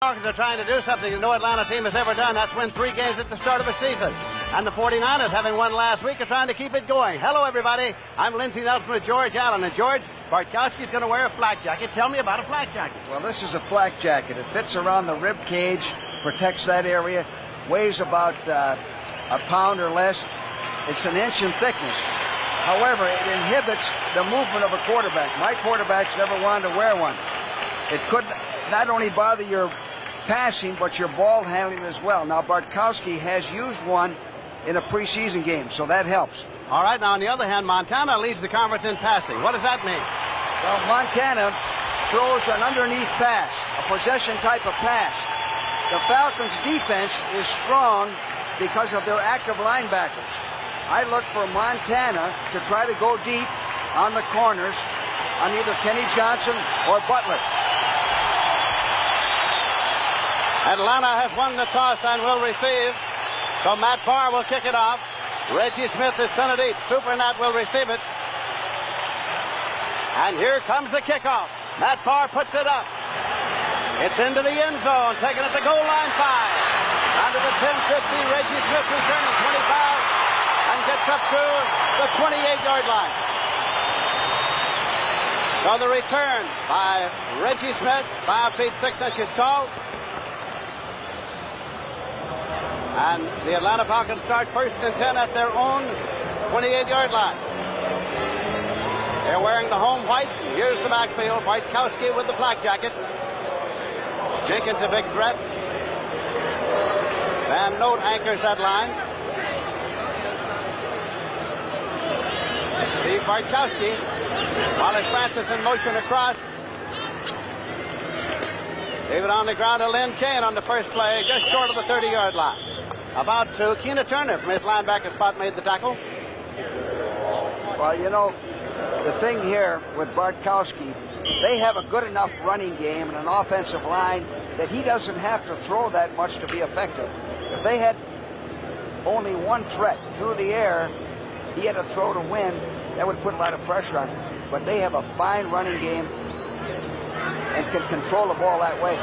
Falcons are trying to do something no Atlanta team has ever done. That's win 3 games at the start of a season. And the 49ers, having won last week, are trying to keep it going. Hello, everybody. I'm Lindsey Nelson with George Allen. And George, Bartkowski's going to wear a flak jacket. Tell me about a flak jacket. Well, this is a flak jacket. It fits around the rib cage, protects that area, weighs about a pound or less. It's an inch in thickness. However, it inhibits the movement of a quarterback. My quarterbacks never wanted to wear one. It could not only bother your passing, but your ball handling as well. Now, Bartkowski has used one in a preseason game, so that helps. All right, now, on the other hand, Montana leads the conference in passing. What does that mean? Well, Montana throws an underneath pass, a possession type of pass. The Falcons' defense is strong because of their active linebackers. I look for Montana to try to go deep on the corners on either Kenny Johnson or Butler. Atlanta has won the toss and will receive. So Matt Barr will kick it off. Reggie Smith is sent it deep. Super Nat will receive it. And here comes the kickoff. Matt Barr puts it up. It's into the end zone, taken at the goal line 5. Onto the 10-50, Reggie Smith returning 25 and gets up to the 28-yard line. So the return by Reggie Smith, 5 feet 6 inches tall. And the Atlanta Falcons start 1st and 10 at their own 28-yard line. They're wearing the home whites. Here's the backfield. Bartkowski with the black jacket. Jenkins a big threat. Van Note anchors that line. Steve Bartkowski. Wallace Francis in motion across. Leave it on the ground to Lynn Kane on the first play, just short of the 30-yard line. About to Keena Turner from his linebacker spot made the tackle. Well, you know, the thing here with Bartkowski, they have a good enough running game and an offensive line that he doesn't have to throw that much to be effective. If they had only one threat through the air, he had to throw to win, that would put a lot of pressure on him. But they have a fine running game and can control the ball that way.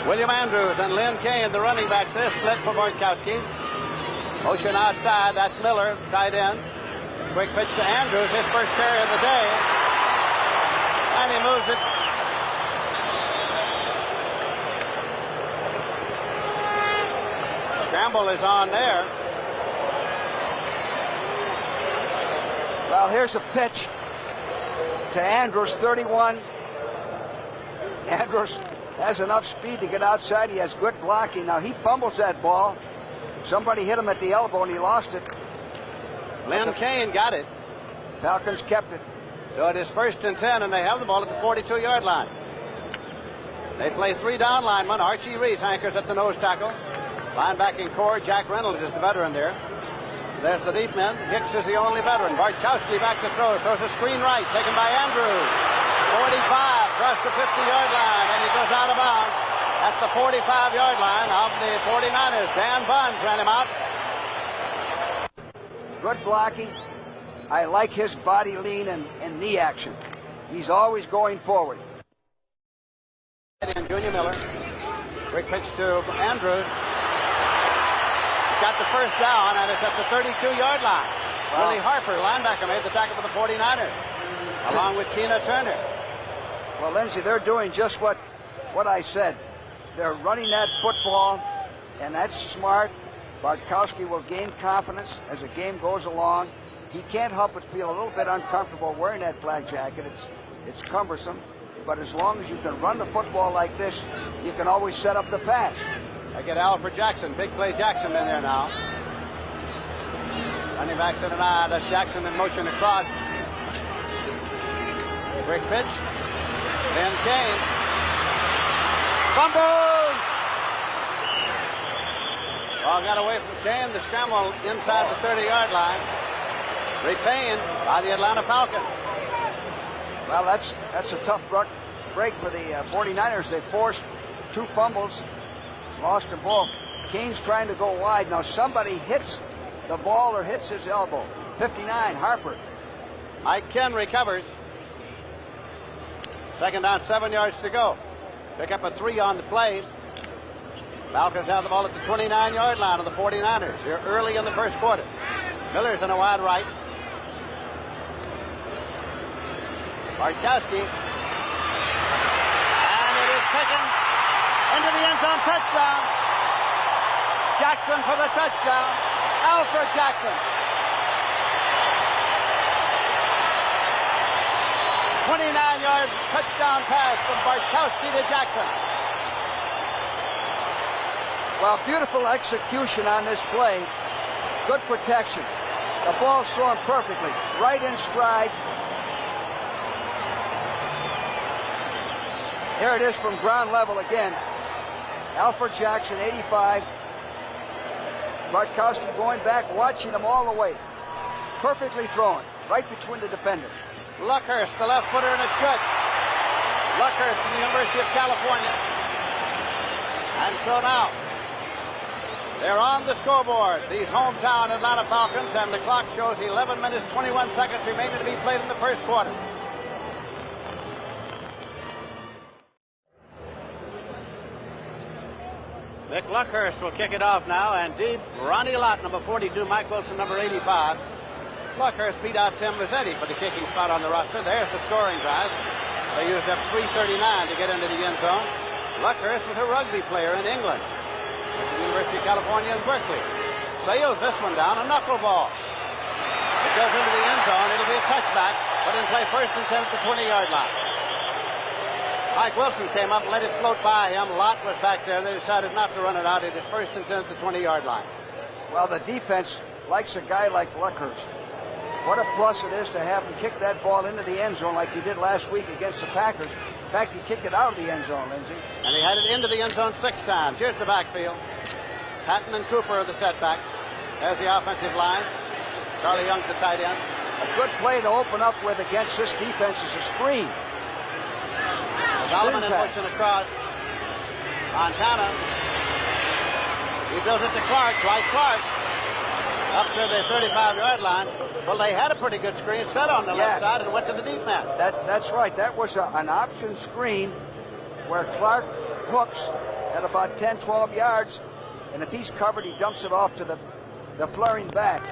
William Andrews and Lynn Kane, the running backs, they're split for Bartkowski. Motion outside, that's Miller, tight end. Quick pitch to Andrews, his first carry of the day. And he moves it. Scramble is on there. Well, here's a pitch to Andrews, 31. Andrews has enough speed to get outside. He has good blocking. Now he fumbles that ball. Somebody hit him at the elbow and he lost it. Lynn Kane got it. Falcons kept it. So it is 1st and 10 and they have the ball at the 42-yard line. They play 3 down linemen. Archie Reese anchors at the nose tackle. Linebacking core, Jack Reynolds is the veteran there. There's the deep men. Hicks is the only veteran. Bartkowski back to throw. Throws a screen right, taken by Andrews. 45, across the 50-yard line, and he goes out of bounds at the 45-yard line of the 49ers. Dan Bunch ran him out. Good blocking. I like his body lean and knee action. He's always going forward. And Junior Miller. Quick pitch to Andrews. Got the first down, and it's at the 32-yard line. Wow. Willie Harper, linebacker, made the tackle for the 49ers, along with Keena Turner. Well, Lindsey, they're doing just what I said. They're running that football, and that's smart. Bartkowski will gain confidence as the game goes along. He can't help but feel a little bit uncomfortable wearing that flag jacket. It's cumbersome, but as long as you can run the football like this, you can always set up the pass. I get Alfred Jackson, big play Jackson in there now. Running backs in an eye, that's Jackson in motion across. Quick pitch. Lynn Kane. Fumbles! Ball got away from Kane. The scramble inside the 30-yard line. Retained by the Atlanta Falcons. Well, that's a tough break for the 49ers. They forced 2 fumbles, lost them both. Kane's trying to go wide. Now somebody hits the ball or hits his elbow. 59, Harper. Mike Ken recovers. 2nd down, 7 yards to go. Pick up a 3 on the play. Falcons have the ball at the 29-yard line of the 49ers here early in the first quarter. Miller's in a wide right. Bartkowski. And it is taken into the end zone. Touchdown. Jackson for the touchdown. Alfred Jackson. 29-yard touchdown pass from Bartkowski to Jackson. Well, beautiful execution on this play. Good protection. The ball's thrown perfectly. Right in stride. Here it is from ground level again. Alfred Jackson, 85. Bartkowski going back, watching him all the way. Perfectly thrown, right between the defenders. Luckhurst, the left footer, and it's good. Luckhurst from the University of California. And so now, they're on the scoreboard, these hometown Atlanta Falcons, and the clock shows 11 minutes, 21 seconds remaining to be played in the first quarter. Vic Luckhurst will kick it off now, and deep, Ronnie Lott, number 42, Mike Wilson, number 85. Luckhurst beat out Tim Mazzetti for the kicking spot on the roster. There's the scoring drive. They used up 3:39 to get into the end zone. Luckhurst was a rugby player in England at the University of California in Berkeley. Sails this one down, a knuckleball. It goes into the end zone. It'll be a touchback, but in play first and 10 at the 20-yard line. Mike Wilson came up, let it float by him. Lott was back there. They decided not to run it out. It is first and 10 at the 20-yard line. Well, the defense likes a guy like Luckhurst. What a plus it is to have him kick that ball into the end zone like he did last week against the Packers. In fact, he kicked it out of the end zone, Lindsay. And he had it into the end zone 6 times. Here's the backfield. Patton and Cooper are the setbacks. There's the offensive line. Charlie Young's the tight end. A good play to open up with against this defense is a screen. Solomon and pushing across. Montana. He throws it to Clark. Dwight Clark. Up to the 35-yard line. Well, they had a pretty good screen set on the left side and went to the deep man. That's right. That was an option screen where Clark hooks at about 10, 12 yards. And if he's covered, he dumps it off to the flaring back.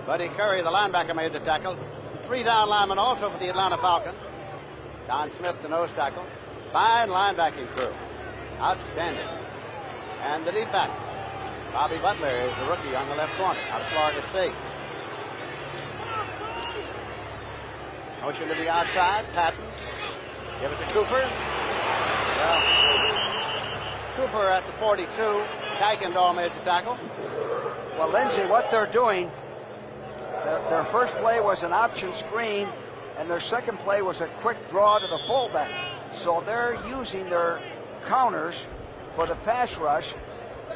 Buddy Curry, the linebacker, made the tackle. 3 down linemen also for the Atlanta Falcons. Don Smith, the nose tackle. Fine linebacking crew. Outstanding. And the deep backs. Bobby Butler is the rookie on the left corner out of Florida State. Motion to the outside. Patton. Give it to Cooper. Well, Cooper at the 42. Kuykendall made the tackle. Well, Lindsay, what they're doing, their first play was an option screen, and their second play was a quick draw to the fullback. So they're using their counters for the pass rush,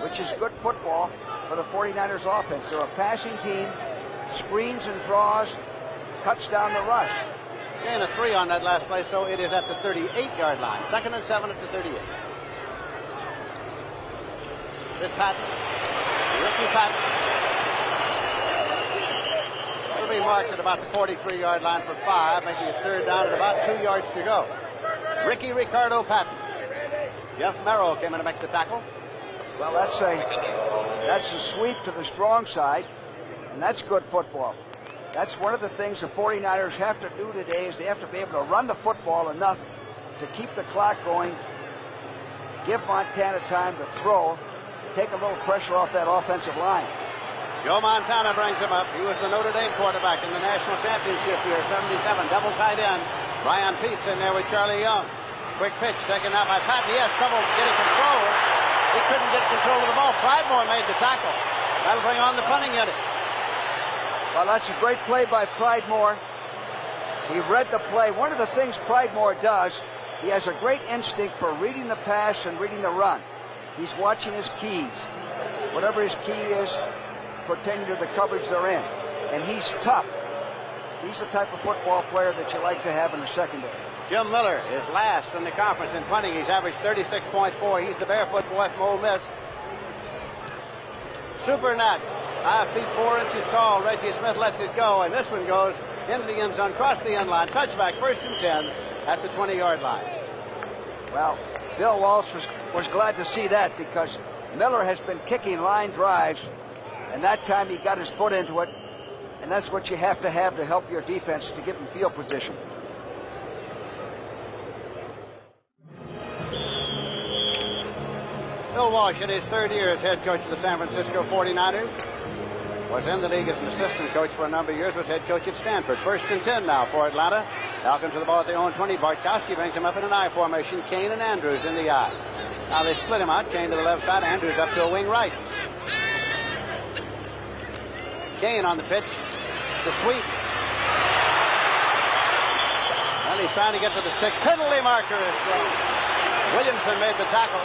which is good football for the 49ers offense. They're a passing team, screens and draws, cuts down the rush. Gain of 3 on that last play, so it is at the 38-yard line. 2nd and 7 at the 38. Here's Patton. Rookie Patton. It'll be marked at about the 43-yard line for 5, making it 3rd down at about 2 yards to go. Ricky Ricardo Patton. Jeff Merrill came in to make the tackle. Well, that's a sweep to the strong side, and that's good football. That's one of the things the 49ers have to do today is they have to be able to run the football enough to keep the clock going, give Montana time to throw, take a little pressure off that offensive line. Joe Montana brings him up. He was the Notre Dame quarterback in the national championship year, 77, double tight end. Brian Peets in there with Charlie Young. Quick pitch taken out by Patton. He has trouble getting control. He couldn't get control of the ball. Pridemore made the tackle. That'll bring on the punting unit. Well, that's a great play by Pridemore. He read the play. One of the things Pridemore does, he has a great instinct for reading the pass and reading the run. He's watching his keys. Whatever his key is, pertaining to the coverage they're in. And he's tough. He's the type of football player that you like to have in the secondary. Jim Miller is last in the conference in punting. He's averaged 36.4. He's the barefoot boy from Ole Miss. Super Nat, 5 feet 4 inches tall. Reggie Smith lets it go, and this one goes into the end zone, across the end line. Touchback, 1st and 10 at the 20-yard line. Well, Bill Walsh was glad to see that, because Miller has been kicking line drives, and that time he got his foot into it, and that's what you have to help your defense to get in field position. Bill Walsh, in his third year as head coach of the San Francisco 49ers, was in the league as an assistant coach for a number of years, was head coach at Stanford. 1st and 10 now for Atlanta. Falcons to the ball at their own 20. Bartkowski brings him up in an I formation. Kane and Andrews in the I. Now they split him out. Kane to the left side, Andrews up to a wing right. Kane on the pitch. The sweep. And he's trying to get to the stick. Penalty marker is thrown. Williamson made the tackle.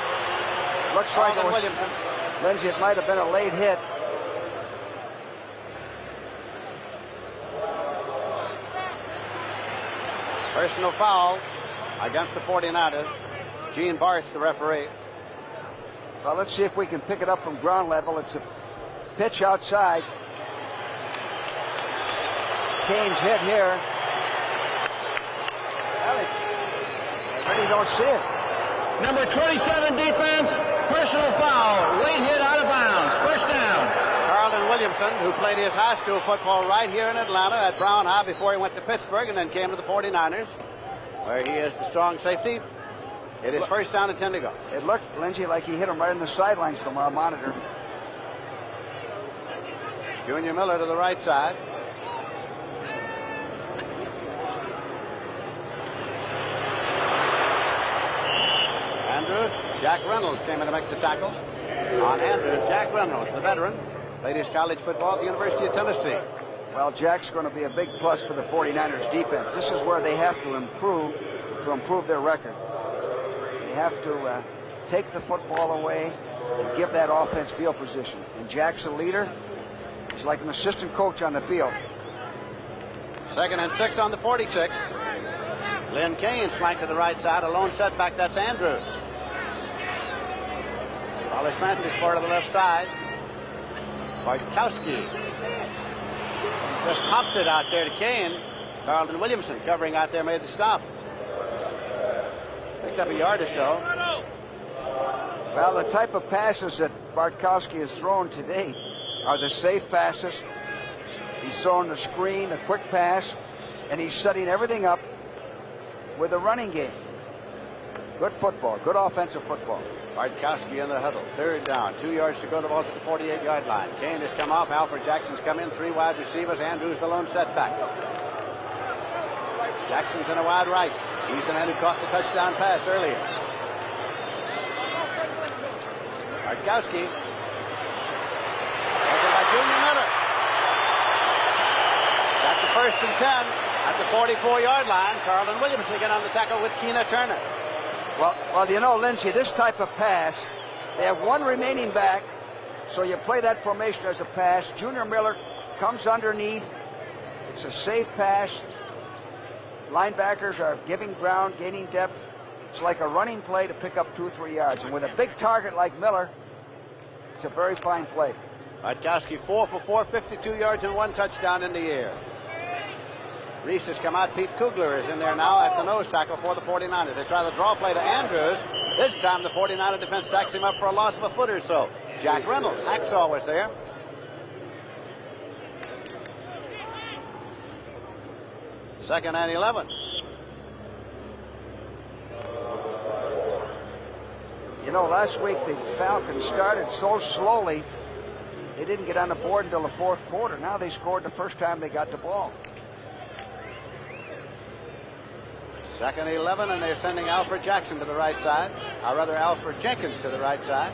Looks like it was, Williamson. Lindsay, it might have been a late hit. Personal foul against the 49ers. Gene Barth, the referee. Well, let's see if we can pick it up from ground level. It's a pitch outside. Kane's hit here. Well, I really don't see it. Number 27 defense, personal foul, late hit out of bounds, first down. Carlton Williamson, who played his high school football right here in Atlanta at Brown High before he went to Pittsburgh and then came to the 49ers, where he is the strong safety. It is first down and 10 to go. It looked, Lindsay, like he hit him right in the sidelines from our monitor. Junior Miller to the right side. Andrews, Jack Reynolds came in to make the tackle. On Andrews, Jack Reynolds, the veteran, played his college football at the University of Tennessee. Well, Jack's going to be a big plus for the 49ers defense. This is where they have to improve their record. They have to take the football away and give that offense field position. And Jack's a leader. He's like an assistant coach on the field. 2nd and 6 on the 46. Lynn Kane's flanked to the right side. A lone setback, that's Andrews. Wallace Francis part of the left side. Bartkowski just pops it out there to Kane. Carlton Williamson covering out there made the stop. Picked up a yard or so. Well, the type of passes that Bartkowski has thrown today are the safe passes. He's throwing the screen, a quick pass, and he's setting everything up with a running game. Good football, good offensive football. Bartkowski in the huddle. 3rd down. 2 yards to go. The ball's at the 48-yard line. Kane has come off. Alfred Jackson's come in. 3 wide receivers. Andrews the lone setback. Jackson's in a wide right. He's the man who caught the touchdown pass earlier. Bartkowski. Taken by Junior Miller. Got the 1st and 10 at the 44-yard line. Carlton Williamson again on the tackle with Keena Turner. Well, you know, Lindsay, this type of pass, they have one remaining back, so you play that formation as a pass. Junior Miller comes underneath. It's a safe pass. Linebackers are giving ground, gaining depth. It's like a running play to pick up 2 or 3 yards. And with a big target like Miller, it's a very fine play. Bartkowski 4 for 4, 52 yards and 1 touchdown in the air. Reese has come out. Pete Kugler is in there now at the nose tackle for the 49ers. They try the draw play to Andrews. This time the 49er defense stacks him up for a loss of a foot or so. Jack Reynolds, Hacksaw was there. Second and 11. You know, last week the Falcons started so slowly, they didn't get on the board until the 4th quarter. Now they scored the first time they got the ball. 2nd 11, and they're sending Alfred Jackson to the right side. Or rather, Alfred Jenkins to the right side.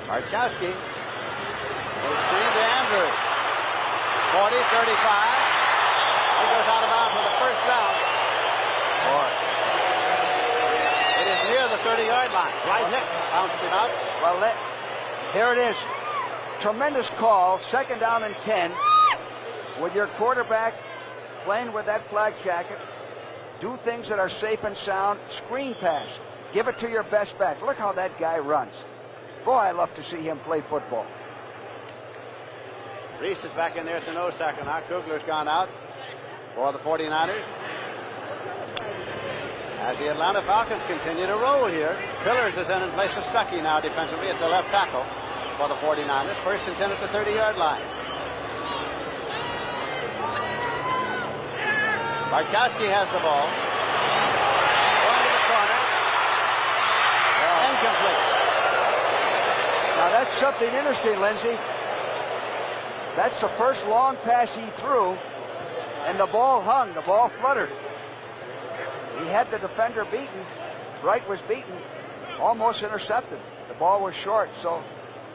Bartkowski. Goes screen to Andrews. 40, 35. He goes out of bounds for the first down. It is near the 30-yard line. Right hit. Bounced him out. Well, here it is. Tremendous call, 2nd down and 10. With your quarterback playing with that flag jacket, do things that are safe and sound. Screen pass. Give it to your best back. Look how that guy runs. Boy, I love to see him play football. Reese is back in there at the nose tackle now. Kugler's gone out. for the 49ers. As the Atlanta Falcons continue to roll here, Pillars is in place of Stuckey now defensively at the left tackle for the 49ers. First and 10 at the 30-yard line. Bartkowski has the ball. Going to the corner. Incomplete. Now that's something interesting, Lindsey. That's the first long pass he threw, and the ball hung, the ball fluttered. He had the defender beaten. Wright was beaten, almost intercepted. The ball was short, so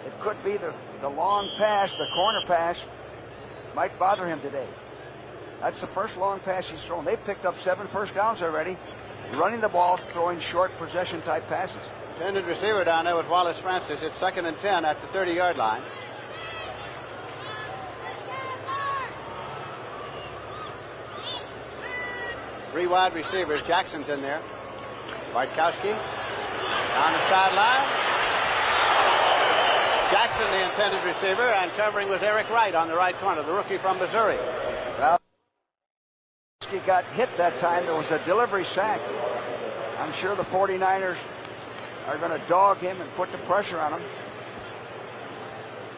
it could be the long pass, the corner pass, might bother him today. That's the first long pass he's thrown. They've picked up 7 first downs already, running the ball, throwing short possession type passes. Intended receiver down there with Wallace Francis. It's 2nd and 10 at the 30-yard line. Three wide receivers. Jackson's in there. Bartkowski on the sideline. Jackson, the intended receiver, and covering was Eric Wright on the right corner, the rookie from Missouri. Well, he got hit that time. There was a delivery sack. I'm sure the 49ers are going to dog him and put the pressure on him.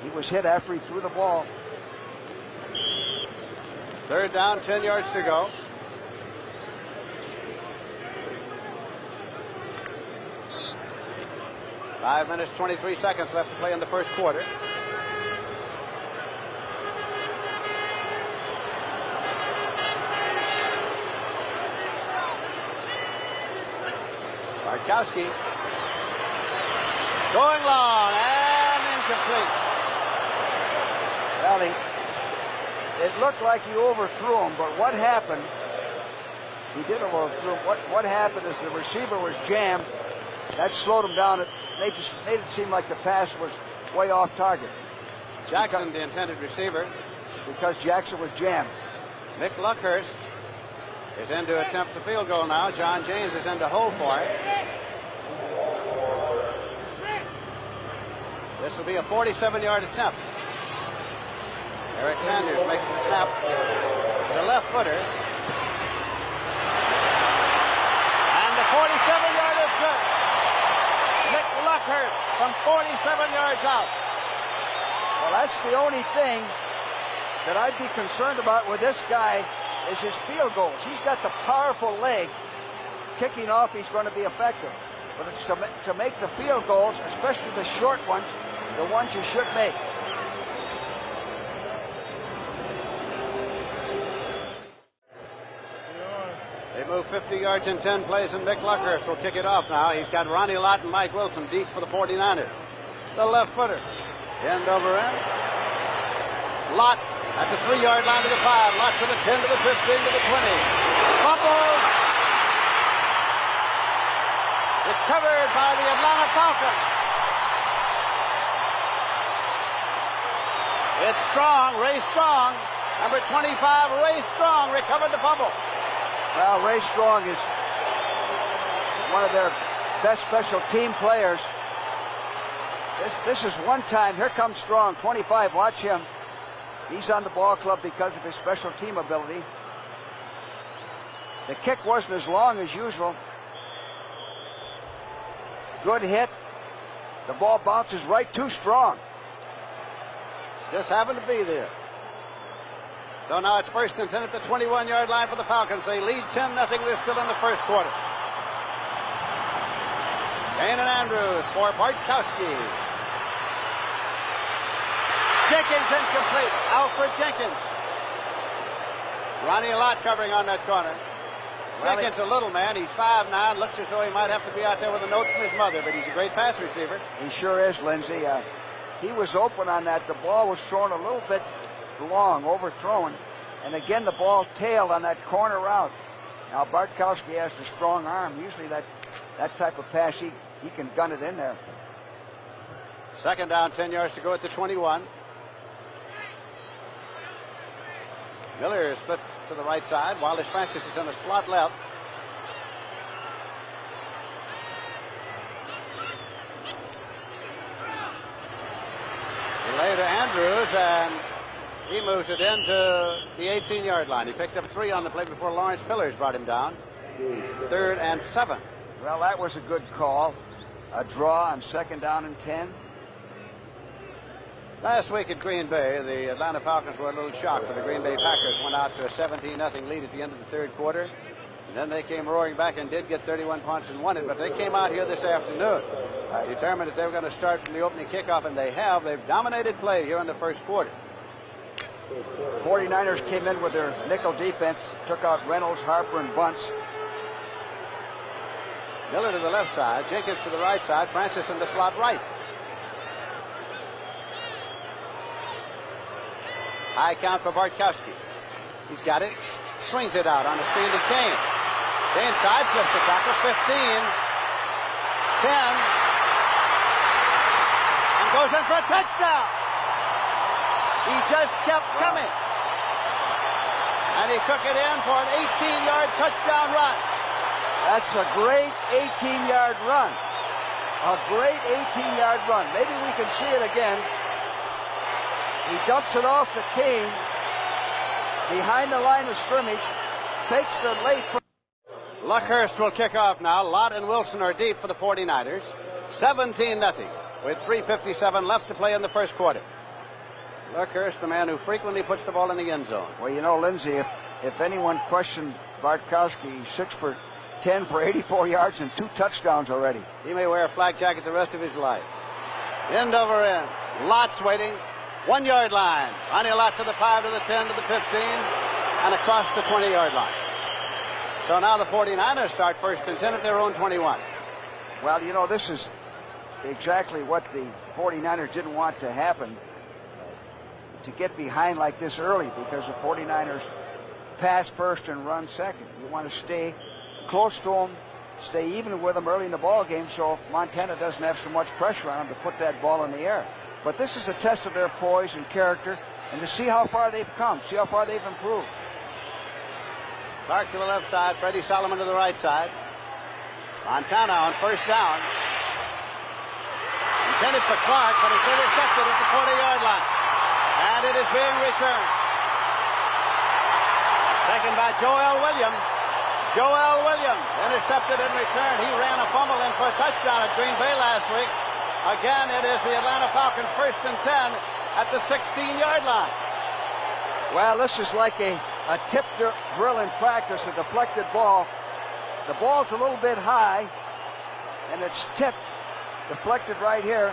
He was hit after he threw the ball. 3rd down, 10 yards to go. Five minutes, 23 seconds left to play in the first quarter. Bartkowski going long and incomplete. Well, it looked like he overthrew him, but what happened? He did overthrow him. What happened is the receiver was jammed. That slowed him down. They just made it seem like the pass was way off target. Jackson, the intended receiver. Because Jackson was jammed. Mick Luckhurst is in to attempt the field goal now. John James is in to hold for it. This will be a 47-yard attempt. Eric Sanders makes the snap to the left footer. And the 47-yard is good. Mick Luckhurst from 47 yards out. Well, that's the only thing that I'd be concerned about with this guy is his field goals. He's got the powerful leg. Kicking off, he's going to be effective. But it's to make the field goals, especially the short ones, the ones you should make. They move 50 yards in 10 plays, and Mick Luckhurst will kick it off now. He's got Ronnie Lott and Mike Wilson deep for the 49ers. The left footer. End over end. Lott at the 3-yard line to the 5. Lott to the 10, to the 15, to the 20. Fumbles. Recovered by the Atlanta Falcons. It's Strong, Ray Strong. Number 25, Ray Strong recovered the fumble. Well, Ray Strong is one of their best special team players. This is one time. Here comes Strong, 25. Watch him. He's on the ball club because of his special team ability. The kick wasn't as long as usual. Good hit. The ball bounces right to Strong. Just happened to be there. So now it's 1st and 10 at the 21-yard line for the Falcons. They lead 10-0. We're still in the first quarter. Kane and Andrews for Bartkowski. Jenkins incomplete. Alfred Jenkins. Ronnie Lott covering on that corner. Jenkins, a little man. He's 5'9". Looks as though he might have to be out there with a note from his mother, but he's a great pass receiver. He sure is, Lindsey. He was open on that. The ball was thrown a little bit long, overthrown. And again, the ball tailed on that corner route. Now, Bartkowski has a strong arm. Usually that type of pass, he can gun it in there. 2nd down, 10 yards to go at the 21. Miller is split to the right side. Wallace Francis is in the slot left. Delay to Andrews, and He moves it into the 18-yard line. He picked up 3 on the play before Lawrence Pillars brought him down. 3rd and 7. Well, that was a good call. A draw on 2nd down and 10. Last week at Green Bay, the Atlanta Falcons were a little shocked, for the Green Bay Packers went out to a 17-0 lead at the end of the 3rd quarter. And then they came roaring back and did get 31 points and won it. But they came out here this afternoon determined that they were going to start from the opening kickoff, and they have. They've dominated play here in the 1st quarter. 49ers came in with their nickel defense, took out Reynolds, Harper, and Bunce. Miller to the left side, Jenkins to the right side, Francis in the slot right. High count for Bartkowski. He's got it. Swings it out on the screen to Kane. Kane sideslips the tackle. 15. 10. And goes in for a touchdown. He just kept coming. And he took it in for an 18-yard touchdown run. That's a great 18-yard run. A great 18-yard run. Maybe we can see it again. He dumps it off to Kane behind the line of scrimmage, takes the late. Luckhurst will kick off now. Lott and Wilson are deep for the 49ers. 17-0 with 3:57 left to play in the 1st quarter. Luckhurst, the man who frequently puts the ball in the end zone. Well, you know, Lindsay, if anyone questioned Bartkowski, 6 for 10 for 84 yards and 2 touchdowns already. He may wear a flak jacket the rest of his life. End over end. Lott's waiting. 1-yard line. Ronnie Lott to the 5, to the 10, to the 15, and across the 20-yard line. So now the 49ers start 1st and 10 at their own 21. Well, you know, this is exactly what the 49ers didn't want to happen, to get behind like this early, because the 49ers pass first and run second. You want to stay close to them, stay even with them early in the ball game, so Montana doesn't have so much pressure on them to put that ball in the air. But this is a test of their poise and character, and to see how far they've come, see how far they've improved. Clark to the left side, Freddie Solomon to the right side. Montana on 1st down. Intended for Clark, but it's intercepted at the 40-yard line. And it is being returned. Taken by Joel Williams. Joel Williams intercepted and returned. He ran a fumble in for a touchdown at Green Bay last week. Again, it is the Atlanta Falcons 1st and 10 at the 16-yard line. Well, this is like a tip drill in practice, a deflected ball. The ball's a little bit high, and it's tipped, deflected right here.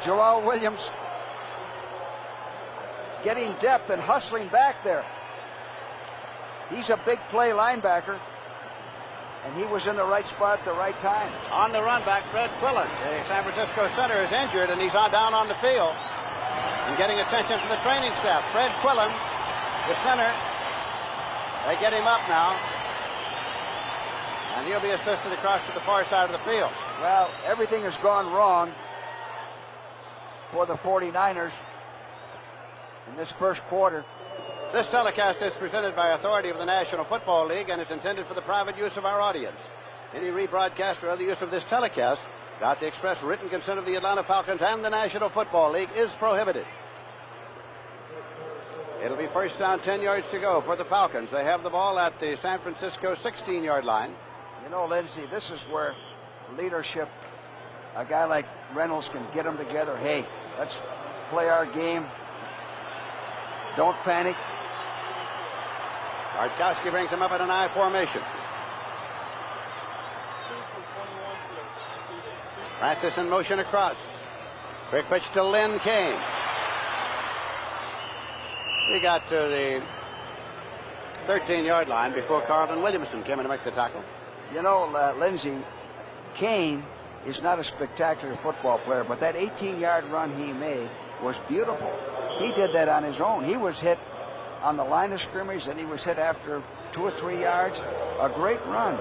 Joel Williams getting depth and hustling back there. He's a big play linebacker, and he was in the right spot at the right time. On the run back, Fred Quillen, the San Francisco center, is injured, and he's down on the field and getting attention from the training staff. Fred Quillen, the center, they get him up now, and he'll be assisted across to the far side of the field. Well, everything has gone wrong for the 49ers in this 1st quarter. This telecast is presented by authority of the National Football League and is intended for the private use of our audience. Any rebroadcast or other use of this telecast without the express written consent of the Atlanta Falcons and the National Football League is prohibited. It'll be 1st down, 10 yards to go for the Falcons. They have the ball at the San Francisco 16-yard line. You know, Lindsay, this is where leadership, a guy like Reynolds can get them together. Hey, let's play our game. Don't panic. Bartkowski brings him up in an I formation. Francis in motion across. Quick pitch to Lynn Kane. He got to the 13-yard line before Carlton Williamson came in to make the tackle. You know, Lindsay, Kane is not a spectacular football player, but that 18-yard run he made was beautiful. He did that on his own. He was hit on the line of scrimmage, and he was hit after 2 or 3 yards. A great run.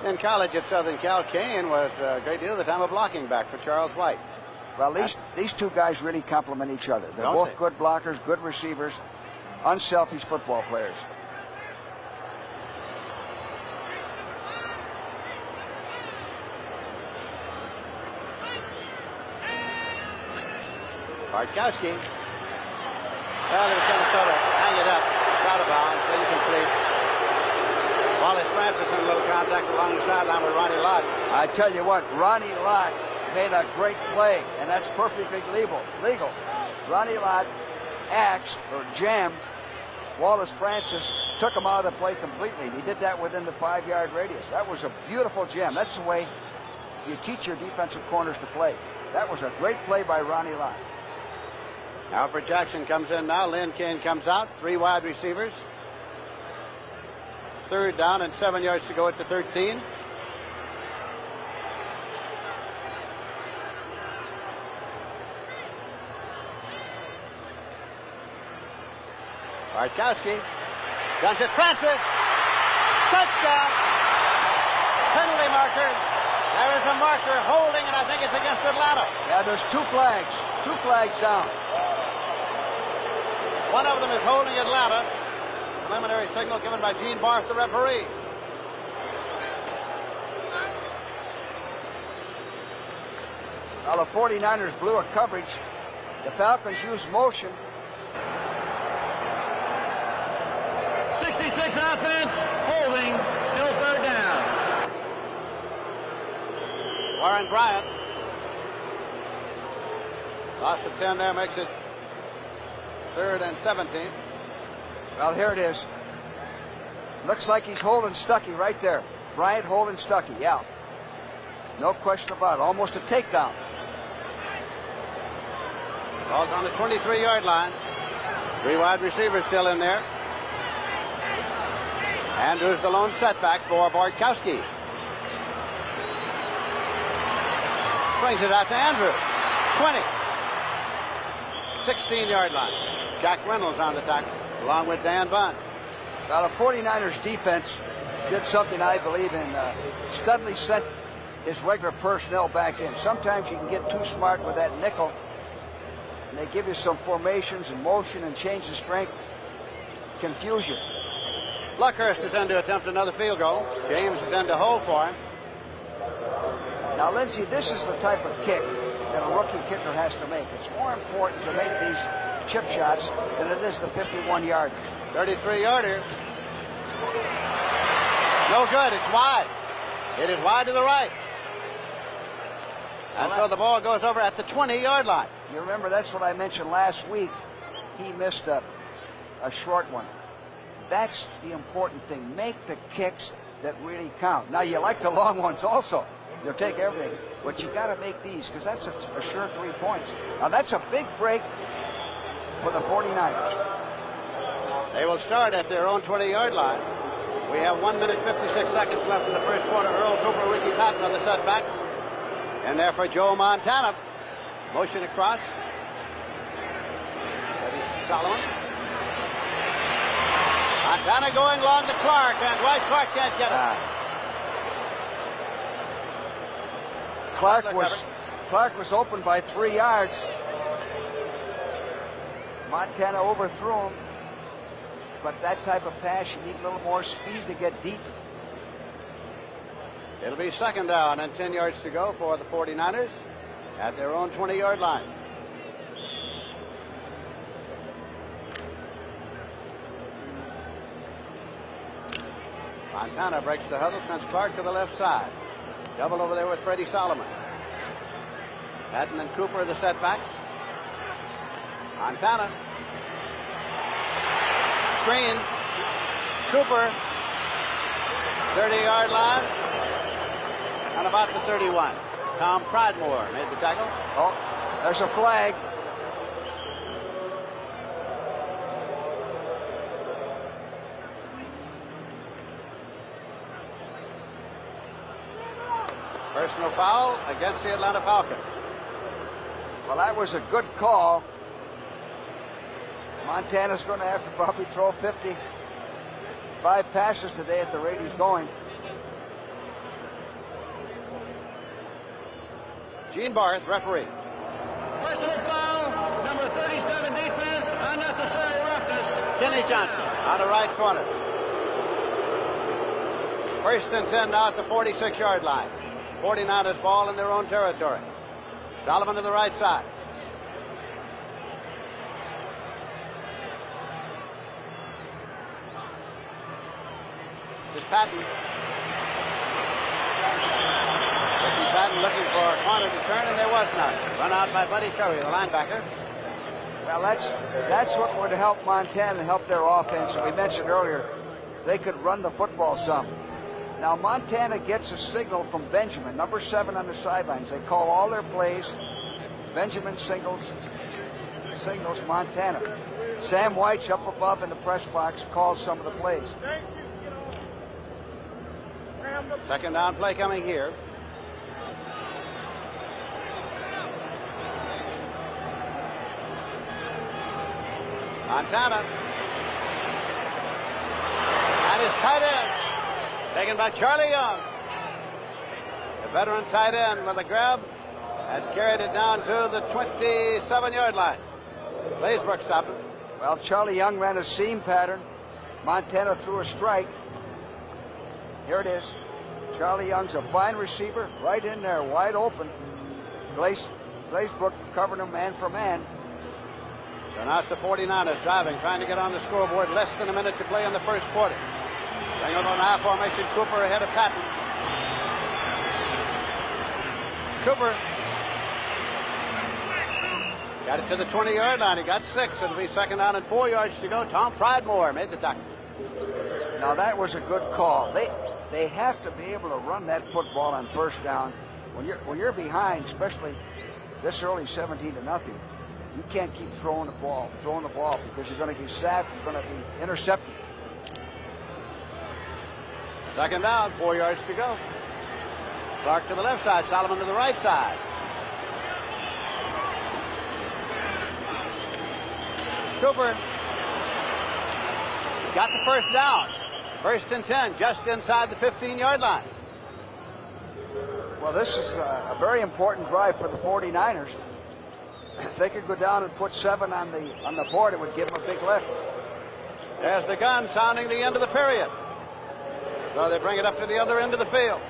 In college at Southern Cal, Kane was a great deal of the time a blocking back for Charles White. Well, these two guys really complement each other. They're both good blockers, good receivers, unselfish football players. Bartkowski Well, he was going to sort of hang it up, out of bounds, incomplete. Wallace Francis in a little contact along the sideline with Ronnie Lott. I tell you what, Ronnie Lott made a great play, and that's perfectly legal. Ronnie Lott axed or jammed Wallace Francis, took him out of the play completely. He did that within the 5-yard radius. That was a beautiful jam. That's the way you teach your defensive corners to play. That was a great play by Ronnie Lott. Alfred Jackson comes in now. Lynn Kane comes out. 3 wide receivers. 3rd down and 7 yards to go at the 13. Bartkowski guns it. Francis. Touchdown. Penalty marker. There is a marker holding, and I think it's against Atlanta. Yeah, there's 2 flags. 2 flags down. One of them is holding Atlanta. Preliminary signal given by Gene Barth, the referee. Now the 49ers blew a coverage. The Falcons used motion. 66 offense, holding, still 3rd down. Warren Bryant. Loss of 10 there makes it 3rd and 17. Well, here it is. Looks like he's holding Stuckey right there. Bryant holding Stuckey, yeah. No question about it. Almost a takedown. Ball's on the 23-yard line. 3 wide receivers still in there. Andrews the lone setback for Bartkowski. Swings it out to Andrews. 20. 16-yard line. Jack Reynolds on the tackle, along with Dan Bunch. Now the 49ers defense did something I believe in. Studley sent his regular personnel back in. Sometimes you can get too smart with that nickel, and they give you some formations and motion and change the strength, confuse you. Luckhurst is in to attempt another field goal. James is in to hold for him. Now, Lindsey, this is the type of kick that a rookie kicker has to make. It's more important to make these chip shots than it is the 51-yard. 33-yarder. No good. It's wide. It is wide to the right. And so the ball goes over at the 20-yard line. You remember, that's what I mentioned last week. He missed a short one. That's the important thing. Make the kicks that really count. Now, you like the long ones also. You'll take everything. But you got to make these, because that's a sure 3 points. Now, that's a big break for the 49ers. They will start at their own 20-yard line. We have 1 minute 56 seconds left in the first quarter. Earl Cooper, Ricky Patton on the setbacks. And there for Joe Montana. Motion across. Solomon. Montana going long to Clark, and Dwight Clark can't get it. Clark was open by 3 yards. Montana overthrew him. But that type of pass, you need a little more speed to get deep. It'll be 2nd down and 10 yards to go for the 49ers at their own 20-yard line. Montana breaks the huddle, sends Clark to the left side. Double over there with Freddie Solomon. Patton and Cooper the setbacks. Montana. Screen. Cooper. 30-yard line. And about the 31. Tom Pridemore made the tackle. Oh, there's a flag. Personal foul against the Atlanta Falcons. Well, that was a good call. Montana's going to have to probably throw 55 passes today at the rate he's going. Gene Barth, referee. Personal foul, number 37 defense, unnecessary roughness. Kenny Johnson on the right corner. 1st and 10 now at the 46-yard line. 49ers ball in their own territory. Solomon to the right side. Patton. Ricky Patton looking for a corner to turn, and there was none. Run out by Buddy Curry, the linebacker. Well, that's what would help Montana, help their offense. We mentioned earlier, they could run the football some. Now, Montana gets a signal from Benjamin, number 7 on the sidelines. They call all their plays. Benjamin signals Montana. Sam White's up above in the press box, calls some of the plays. Second down play coming here. Montana. And his tight end. Taken by Charlie Young. The veteran tight end with a grab and carried it down to the 27-yard line. Glazebrook stopped it. Well, Charlie Young ran a seam pattern. Montana threw a strike. Here it is. Charlie Young's a fine receiver, right in there, wide open. Glazebrook covering him man for man. So now it's the 49ers driving, trying to get on the scoreboard. Less than a minute to play in the first quarter. Bring on half formation. Cooper ahead of Patton. Cooper got it to the 20-yard line. He got 6. It'll be second down and 4 yards to go. Tom Pridemore made the tackle. Now that was a good call. They have to be able to run that football on first down. When you're behind, especially this early, 17-0, you can't keep throwing the ball because you're going to be sacked. You're going to be intercepted. Second down, 4 yards to go. Clark to the left side, Solomon to the right side. Cooper got the first down. First and 10, just inside the 15-yard line. Well, this is a very important drive for the 49ers. If they could go down and put 7 on the board, it would give them a big lift. There's the gun sounding the end of the period. So they bring it up to the other end of the field.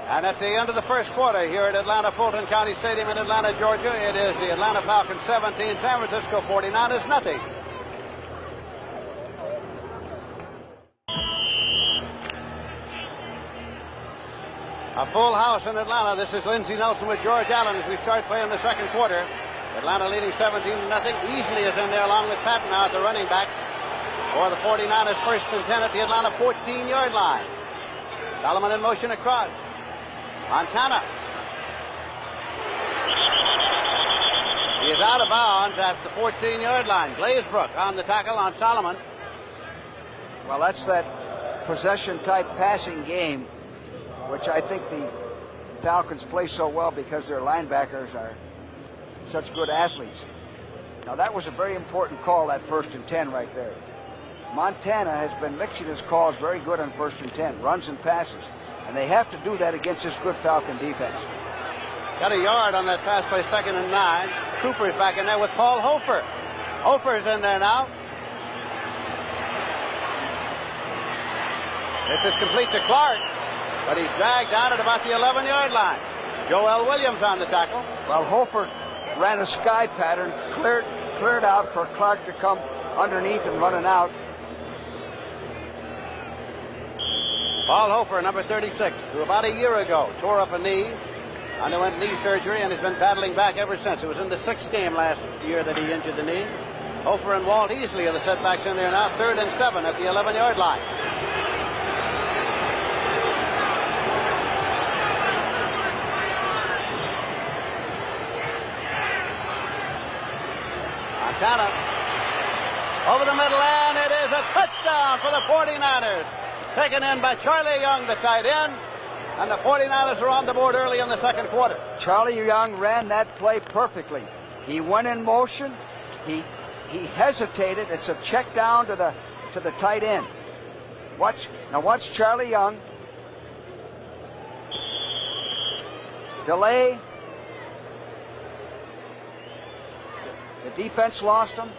And at the end of the first quarter here at Atlanta Fulton County Stadium in Atlanta, Georgia, it is the Atlanta Falcons 17, San Francisco 49ers nothing. A full house in Atlanta. This is Lindsey Nelson with George Allen as we start playing the second quarter. Atlanta leading 17-0. Easily is in there along with Patton now at the running backs for the 49ers. First and 10 at the Atlanta 14-yard line. Solomon in motion across. Montana. He is out of bounds at the 14-yard line. Glazebrook on the tackle on Solomon. Well, that's that possession-type passing game, which I think the Falcons play so well because their linebackers are such good athletes. Now, that was a very important call, that first and 10 right there. Montana has been mixing his calls very good on first and 10, runs and passes. And they have to do that against this good Falcon defense. Got a yard on that pass play, second and 9. Cooper's back in there with Paul Hofer. Hofer's in there now. This is complete to Clark, but he's dragged down at about the 11-yard line. Joel Williams on the tackle. Well, Hofer ran a sky pattern, cleared out for Clark to come underneath and running out. Paul Hofer, number 36, who about a year ago tore up a knee, underwent knee surgery, and has been battling back ever since. It was in the 6th game last year that he injured the knee. Hofer and Walt Easley are the setbacks in there now. 3rd and 7 at the 11-yard line. Montana over the middle, and it is a touchdown for the 49ers. Taken in by Charlie Young, the tight end, and the 49ers are on the board early in the second quarter. Charlie Young ran that play perfectly. He went in motion. He hesitated. It's a check down to the tight end. Watch Charlie Young. Delay. The defense lost him.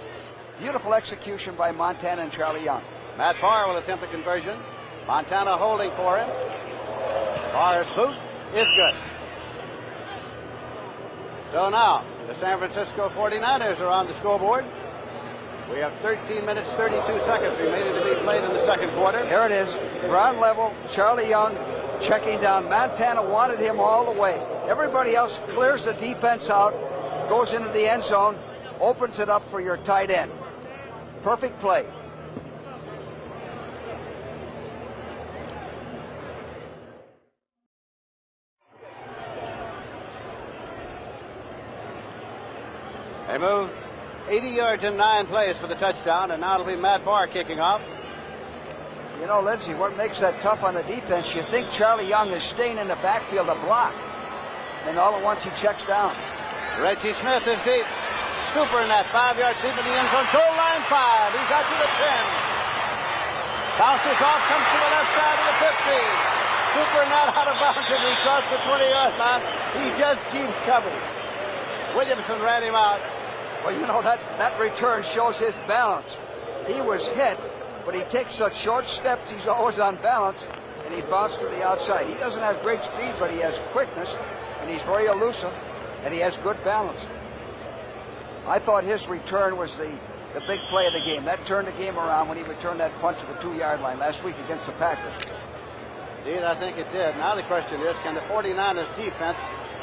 Beautiful execution by Montana and Charlie Young. Matt Farr will attempt a conversion. Montana holding for him. Farr's boot is good. So now the San Francisco 49ers are on the scoreboard. We have 13 minutes, 32 seconds remaining to be played in the second quarter. Here it is, ground level, Charlie Young checking down. Montana wanted him all the way. Everybody else clears the defense out, goes into the end zone, opens it up for your tight end. Perfect play. They move 80 yards in 9 plays for the touchdown, and now it'll be Matt Barr kicking off. You know, Lindsey, what makes that tough on the defense, you think Charlie Young is staying in the backfield to block, and all at once he checks down. Reggie Smith is deep. Super net, 5 yards deep in the end zone. Goal line 5. He's out to the 10. Bounces off, comes to the left side of the 50. Super net out of bounds, and he crossed the 20-yard line. He just keeps coming. Williamson ran him out. Well, you know, that return shows his balance. He was hit, but he takes such short steps, he's always on balance, and he bounced to the outside. He doesn't have great speed, but he has quickness, and he's very elusive, and he has good balance. I thought his return was the big play of the game. That turned the game around when he returned that punt to the 2-yard line last week against the Packers. Indeed, I think it did. Now the question is, can the 49ers defense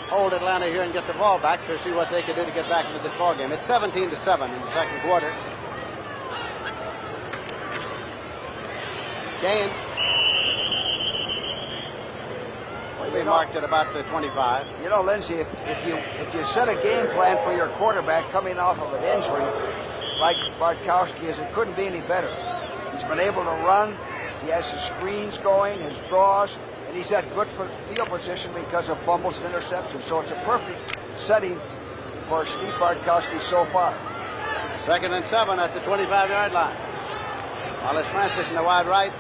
hold Atlanta here and get the ball back to see what they can do to get back into this ball game? It's 17-7 in the second quarter. Gain. Well, we marked at about the 25. You know, Lindsey, if you set a game plan for your quarterback coming off of an injury, like Bartkowski is, it couldn't be any better. He's been able to run. He has his screens going, his draws, and he's had good field position because of fumbles and interceptions. So it's a perfect setting for Steve Bartkowski so far. 2nd and 7 at the 25-yard line. Wallace Francis in the wide right.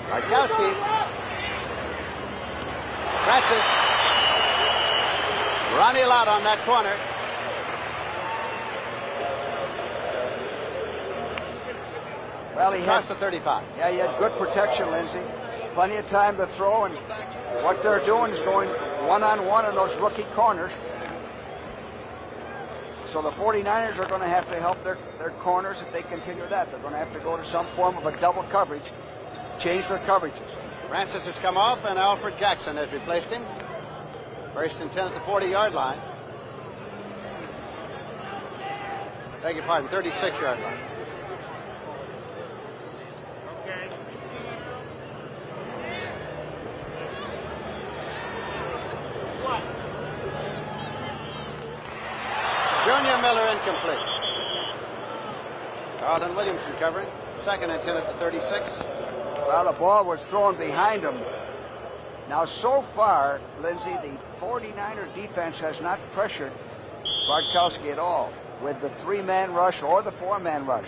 Bartkowski. Francis. Ronnie Lott on that corner. Well, he had the 35. Yeah, he has good protection, Lindsey. Plenty of time to throw, and what they're doing is going one-on-one in those rookie corners. So the 49ers are going to have to help their corners if they continue that. They're going to have to go to some form of a double coverage, change their coverages. Francis has come off, and Alfred Jackson has replaced him. 1st and 10 at the 40-yard line. Beg your pardon, 36-yard line. Junior Miller incomplete. Carlton Williamson covering. 2nd and 10 at the 36. Well, the ball was thrown behind him. Now, so far, Lindsey, the 49er defense has not pressured Bartkowski at all with the 3-man rush or the 4-man rush.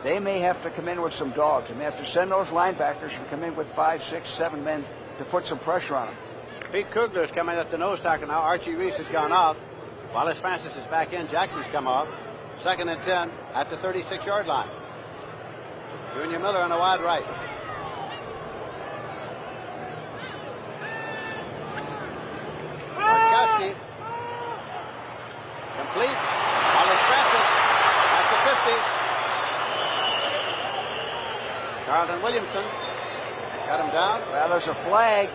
They may have to come in with some dogs. They may have to send those linebackers and come in with 5, 6, 7 men to put some pressure on them. Pete Kugler's coming at the nose tackle now. Archie Reese has gone out. Wallace Francis is back in. Jackson's come off. 2nd and 10 at the 36-yard line. Junior Miller on the wide right. Bartkowski. Complete. Wallace Francis at the 50. Carlton Williamson got him down. Well, there's a flag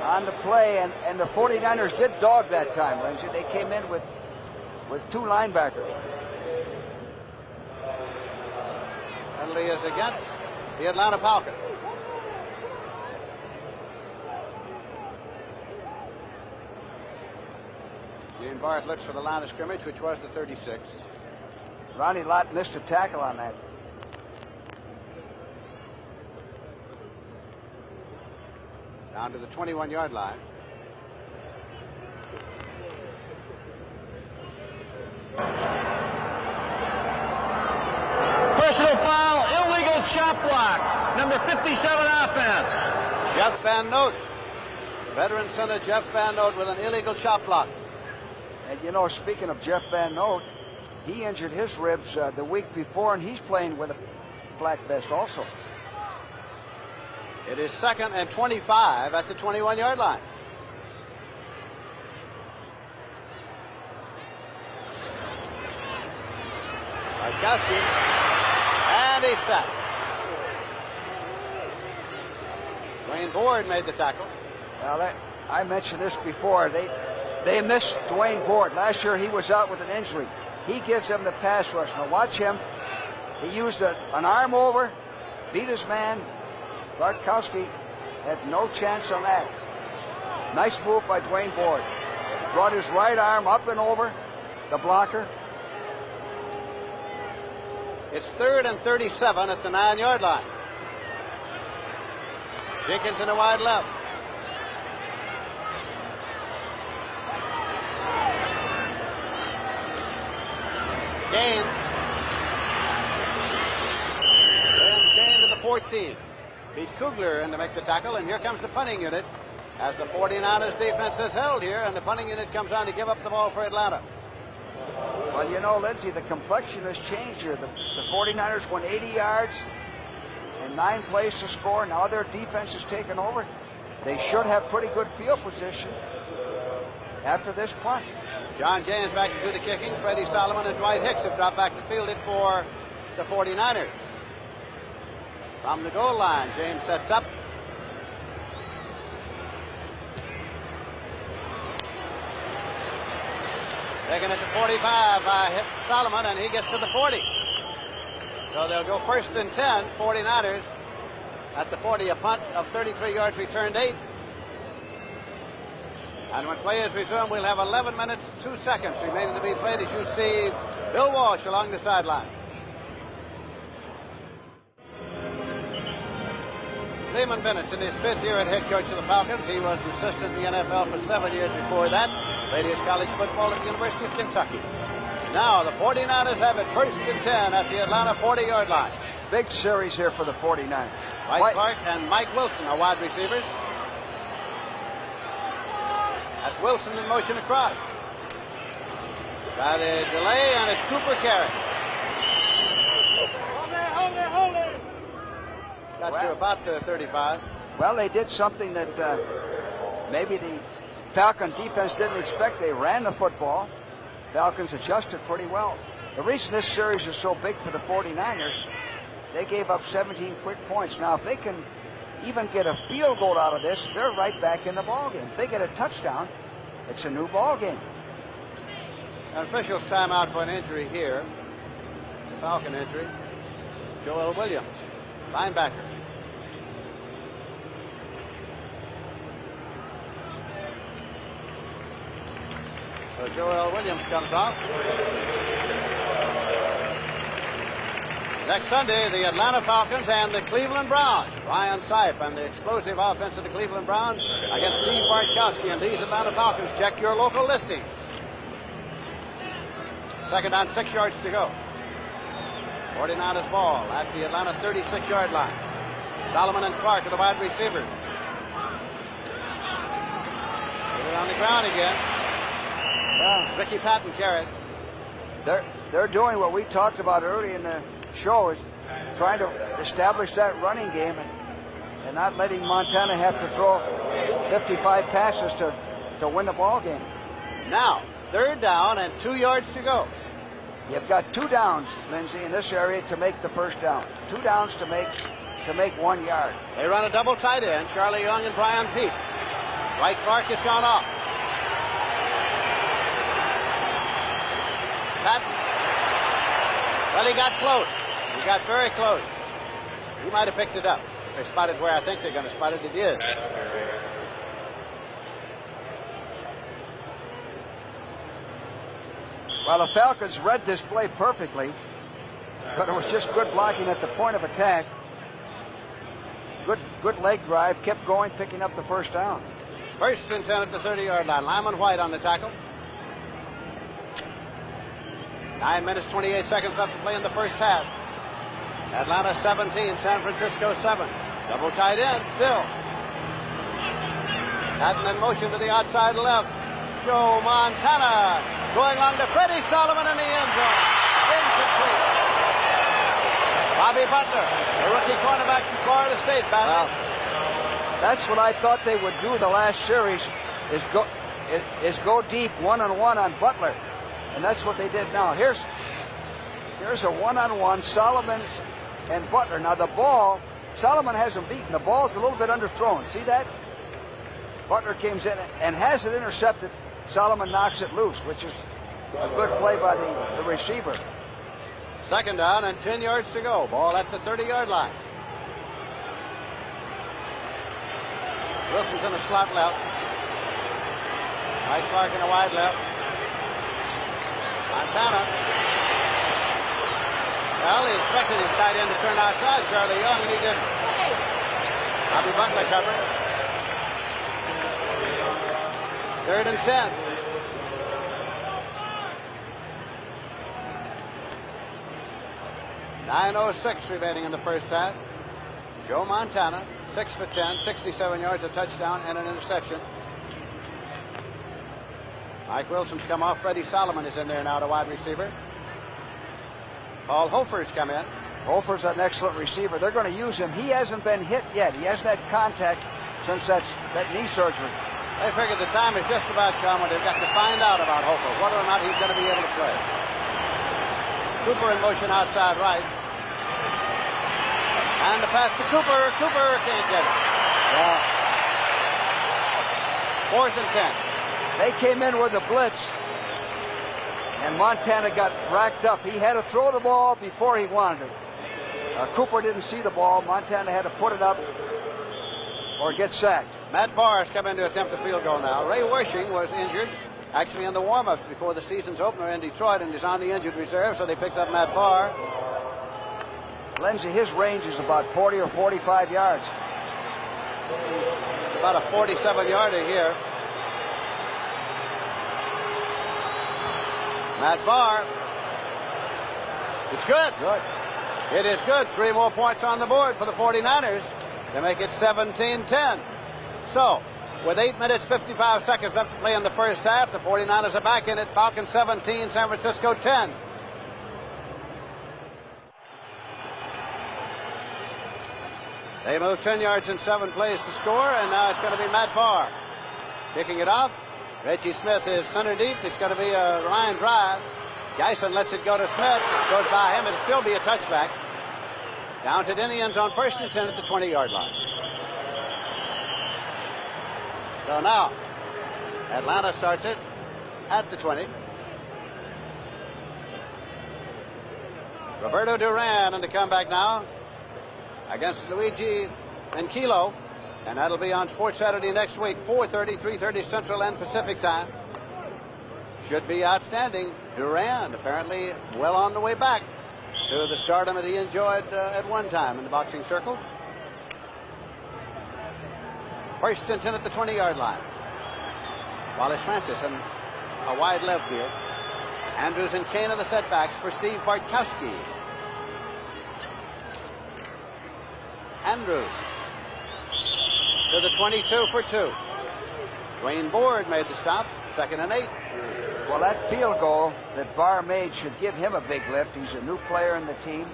on the play, and the 49ers did dog that time, Lindsey. They came in with 2 linebackers. Penalty is against the Atlanta Falcons. Gene Barth looks for the line of scrimmage, which was the 36. Ronnie Lott missed a tackle on that. Down to the 21-yard line. Personal foul, illegal chop block. Number 57 offense. Jeff Van Note. Veteran center Jeff Van Note with an illegal chop block. And you know, speaking of Jeff Van Note, he injured his ribs the week before, and he's playing with a black vest also. It is 2nd and 25 at the 21-yard line. Bartkowski. And he's sacked. Dwayne Board made the tackle. Well, I mentioned this before. They missed Dwayne Board. Last year he was out with an injury. He gives them the pass rush. Now watch him. He used an arm over, beat his man. Bartkowski had no chance on that. Nice move by Dwayne Board. Brought his right arm up and over the blocker. It's 3rd and 37 at the 9-yard line. Jenkins in a wide left. Kane. Then Kane to the 14. Beat Kugler in to make the tackle, and here comes the punting unit as the 49ers defense is held here, and the punting unit comes on to give up the ball for Atlanta. Well, you know, Lindsay, the complexion has changed here. The 49ers went 80 yards and 9 plays to score. Now their defense has taken over. They should have pretty good field position after this punt. John James back to do the kicking. Freddie Solomon and Dwight Hicks have dropped back to field it for the 49ers. From the goal line, James sets up. Taking it to 45 by Solomon, and he gets to the 40. So they'll go 1st and 10, 49ers at the 40, a punt of 33 yards, returned 8. And when play is resumed, we'll have 11 minutes, 2 seconds remaining to be played as you see Bill Walsh along the sideline. Lehman Bennett's in his 5th year as head coach of the Falcons. He was an assistant in the NFL for 7 years before that. Played his college football at the University of Kentucky. Now the 49ers have it 1st and 10 at the Atlanta 40-yard line. Big series here for the 49ers. Mike Clark and Mike Wilson are wide receivers. That's Wilson in motion across. Got a delay, and it's Cooper Carey. Hold it. Got to about the 35. Well, they did something that maybe the Falcon defense didn't expect. They ran the football. Falcons adjusted pretty well. The reason this series is so big for the 49ers, they gave up 17 quick points. Now, if they can even get a field goal out of this, they're right back in the ball game. If they get a touchdown, it's a new ball game. An official's timeout for an injury here. It's a Falcon injury. Joel Williams, linebacker. So Joel Williams comes off. Next Sunday, the Atlanta Falcons and the Cleveland Browns. Ryan Seif and the explosive offense of the Cleveland Browns against Steve Bartkowski and these Atlanta Falcons. Check your local listings. 2nd down, 6 yards to go. 49ers ball at the Atlanta 36-yard line. Solomon and Clark are the wide receivers. Put it on the ground again. Well, Ricky Patton carried. They're doing what we talked about early in the show, is trying to establish that running game and not letting Montana have to throw 55 passes to win the ball game. Now, 3rd down and 2 yards to go. You've got 2 downs, Lindsay, in this area to make the 1st down. 2 downs to make 1 yard. They run a double tight end, Charlie Young and Brian Peets. Dwight Clark has gone off. Patton. Well, he got close. He got very close. He might have picked it up. They spotted where I think they're going to spot it. It is. Well, the Falcons read this play perfectly, but it was just good blocking at the point of attack. Good leg drive, kept going, picking up the 1st down. 1st and 10 at the 30-yard line. Lyman White on the tackle. 9 minutes, 28 seconds left to play in the 1st half. Atlanta 17, San Francisco 7. Double tight end still. Patton in motion to the outside left. Joe Montana going along to Freddie Solomon in the end zone. Incomplete. Bobby Butler, the rookie cornerback from Florida State, batting. That's what I thought they would do the last series, is go deep 1-on-1 on Butler. And that's what they did now. Here's Here's a one-on-one, Solomon and Butler. Now the ball, Solomon has him beaten. The ball's a little bit underthrown. See that? Butler comes in and has it intercepted. Solomon knocks it loose, which is a good play by the receiver. Second down and 10 yards to go. Ball at the 30-yard line. Wilson's in a slot left. Mike Clark in a wide left. Montana. Well, he expected his tight end to turn outside, Charlie Young, and he didn't. Bobby Butler covering. 3rd and 10. .9:06 remaining in the first half. Joe Montana, 6 for 10, 67 yards, a touchdown, and an interception. Mike Wilson's come off. Freddie Solomon is in there now, the wide receiver. Paul Hofer's come in. Hofer's an excellent receiver. They're going to use him. He hasn't been hit yet. He hasn't had contact since that knee surgery. They figured the time has just about come when they've got to find out about Hofer, whether or not he's going to be able to play. Cooper in motion outside right. And the pass to Cooper. Cooper can't get it. Yeah. 4th and 10. They came in with a blitz, and Montana got racked up. He had to throw the ball before he wanted it. Cooper didn't see the ball. Montana had to put it up or get sacked. Matt Barr has come in to attempt a field goal now. Ray Wershing was injured, actually in the warm-ups before the season's opener in Detroit, and is on the injured reserve, so they picked up Matt Barr. Lindsey, his range is about 40 or 45 yards. About a 47-yarder here. Matt Barr. It's good. Good. It is good. 3 more points on the board for the 49ers to make it 17-10. So, with 8 minutes, 55 seconds left to play in the first half, the 49ers are back in it. Falcons 17, San Francisco 10. They move 10 yards in 7 plays to score, and now it's going to be Matt Barr kicking it out. Reggie Smith is center deep. It's going to be a line drive. Geisen lets it go to Smith. Goes by him. It'll still be a touchback. Down to the end zone, 1st and 10 at the 20-yard line. So now, Atlanta starts it at the 20. Roberto Duran in the comeback now against Luigi Manquillo. And that'll be on Sports Saturday next week, 4:30, 3:30 Central and Pacific time. Should be outstanding. Duran apparently well on the way back to the stardom that he enjoyed at one time in the boxing circles. 1st and 10 at the 20-yard line. Wallace Francis and a wide left here. Andrews and Kane in the setbacks for Steve Bartkowski. Andrews to the 22 for 2. Dwayne Board made the stop. 2nd and 8. Well, that field goal that Barr made should give him a big lift. He's a new player in the team.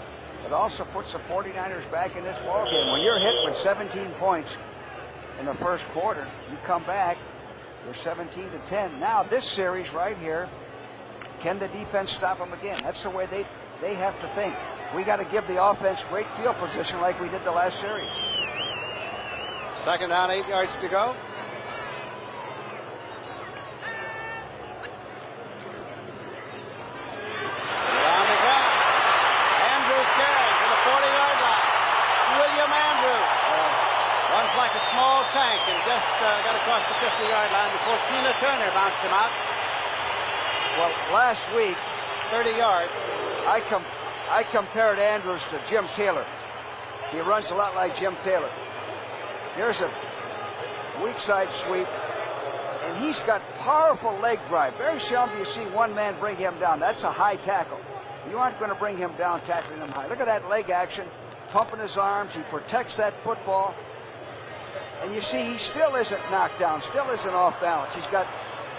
It also puts the 49ers back in this ballgame. When you're hit with 17 points in the first quarter, you come back, you're 17-10. Now, this series right here, can the defense stop them again? That's the way they have to think. We got to give the offense great field position like we did the last series. 2nd down, 8 yards to go. On the ground. Andrews carrying to the 40-yard line. William Andrews runs like a small tank and just got across the 50-yard line before Tina Turner bounced him out. Well, last week, 30 yards. I compared Andrews to Jim Taylor. He runs a lot like Jim Taylor. Here's a weak side sweep, and he's got powerful leg drive. Very seldom do you see one man bring him down. That's a high tackle. You aren't going to bring him down tackling him high. Look at that leg action, pumping his arms. He protects that football. And you see, he still isn't knocked down, still isn't off balance. He's got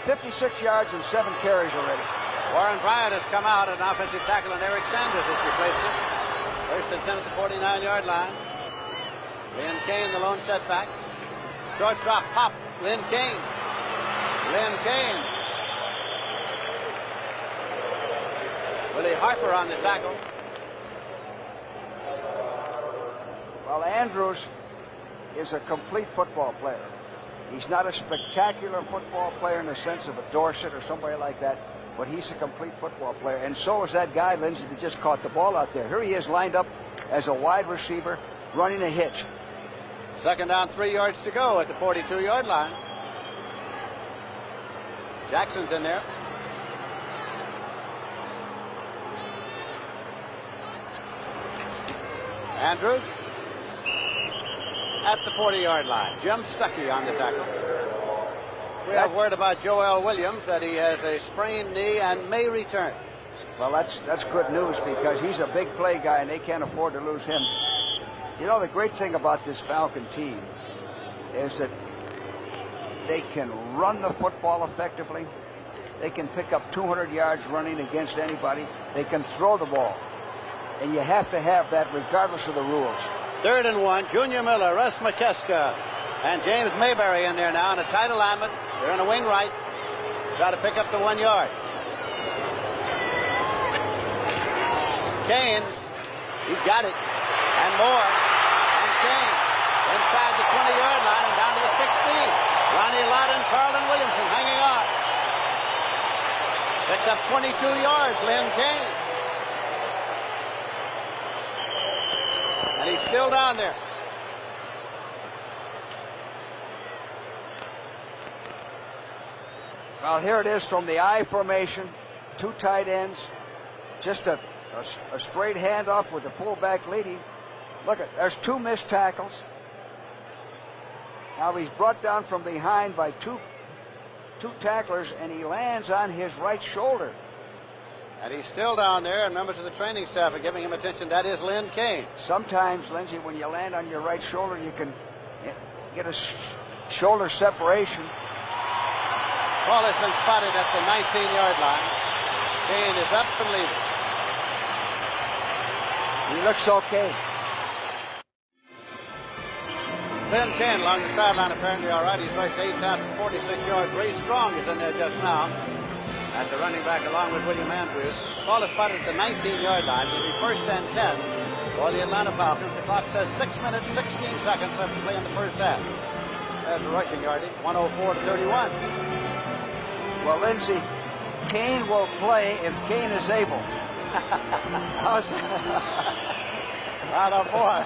56 yards and 7 carries already. Warren Bryant has come out, an offensive tackle, and Eric Sanders has replaced him. 1st and 10 at the 49-yard line. Lynn Kane, the lone setback. Short drop, pop. Lynn Kane. Lynn Kane. Willie Harper on the tackle. Well, Andrews is a complete football player. He's not a spectacular football player in the sense of a Dorsett or somebody like that, but he's a complete football player. And so is that guy, Lindsey, that just caught the ball out there. Here he is lined up as a wide receiver, running a hitch. Second down, 3 yards to go at the 42-yard line. Jackson's in there. Andrews at the 40-yard line. Jim Stuckey on the tackle. We have word about Joel Williams that he has a sprained knee and may return. Well, that's good news because he's a big play guy and they can't afford to lose him. You know, the great thing about this Falcon team is that they can run the football effectively. They can pick up 200 yards running against anybody. They can throw the ball. And you have to have that regardless of the rules. 3rd and 1, Junior Miller, Russ McKeska, and James Mayberry in there now in a tight alignment. They're in a wing right. Try to pick up the 1 yard. Kane, he's got it. And more. And Kane inside the 20-yard line and down to the 16. Ronnie Lott and Carlin Williamson hanging on. Picked up 22 yards, Lynn Kane. And he's still down there. Well, here it is from the I formation. 2 tight ends. Just a straight handoff with the fullback leading. Look, there's 2 missed tackles. Now he's brought down from behind by two tacklers, and he lands on his right shoulder. And he's still down there, and members of the training staff are giving him attention. That is Lynn Kane. Sometimes, Lindsey, when you land on your right shoulder, you can get a shoulder separation. Ball has been spotted at the 19-yard line. Kane is up and leaving. He looks okay. Lynn Kane along the sideline apparently all right. He's rushed 8 times for 46 yards. Ray Strong is in there just now at the running back along with William Andrews. Ball is spotted at the 19-yard line. It'll be 1st and 10 for the Atlanta Falcons. The clock says 6 minutes, 16 seconds left to play in the first half. There's the rushing yardage, 104 to 31. Well, Lindsey, Kane will play if Kane is able. How's that? Right on boy.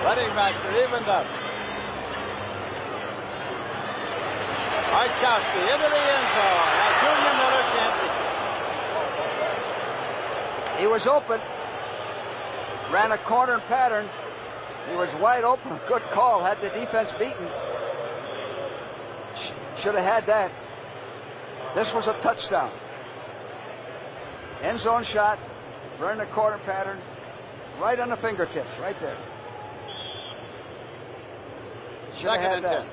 Running backs are evened up. Artkowski into the end zone. Now Junior Miller can't reach it. He was open. Ran a corner pattern. He was wide open. Good call. Had the defense beaten. Should have had that. This was a touchdown. End zone shot. Ran a corner pattern. Right on the fingertips. Right there. Should have had that.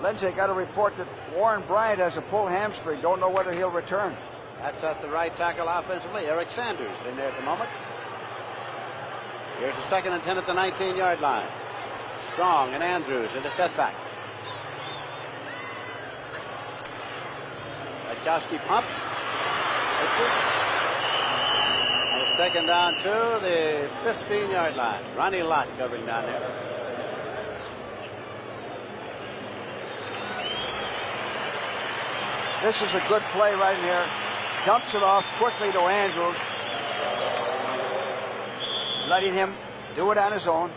Lindsey, got a report that Warren Bryant has a pulled hamstring. Don't know whether he'll return. That's at the right tackle offensively. Eric Sanders in there at the moment. Here's the 2nd and 10 at the 19-yard line. Strong and Andrews in the setbacks. Artkowski pumps. And it's taken down to the 15-yard line. Ronnie Lott covering down there. This is a good play right here. Dumps it off quickly to Andrews. Letting him do it on his own.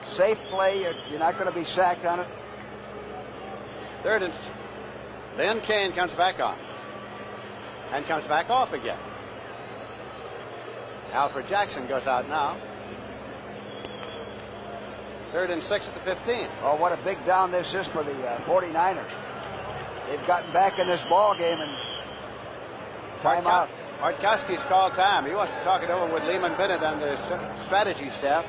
Safe play. You're not going to be sacked on it. 3rd and then Kane comes back on. And comes back off again. Alfred Jackson goes out now. 3rd and 6 at the 15. Oh, what a big down this is for the 49ers. They've gotten back in this ball game and timeout. Artkowski's called time. He wants to talk it over with Lehman Bennett and the strategy staff.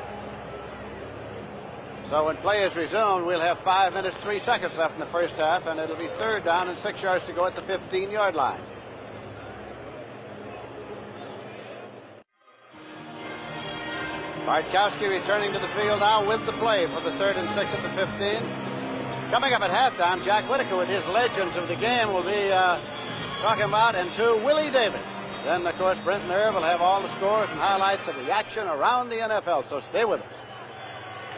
So when play is resumed, we'll have 5 minutes, 3 seconds left in the first half, and it'll be 3rd down and 6 yards to go at the 15-yard line. Artkowski returning to the field now with the play for the 3rd and 6 at the 15. Coming up at halftime, Jack Whitaker with his legends of the game will be talking about, and to Willie Davis. Then, of course, Brent Nerve will have all the scores and highlights of the action around the NFL, so stay with us.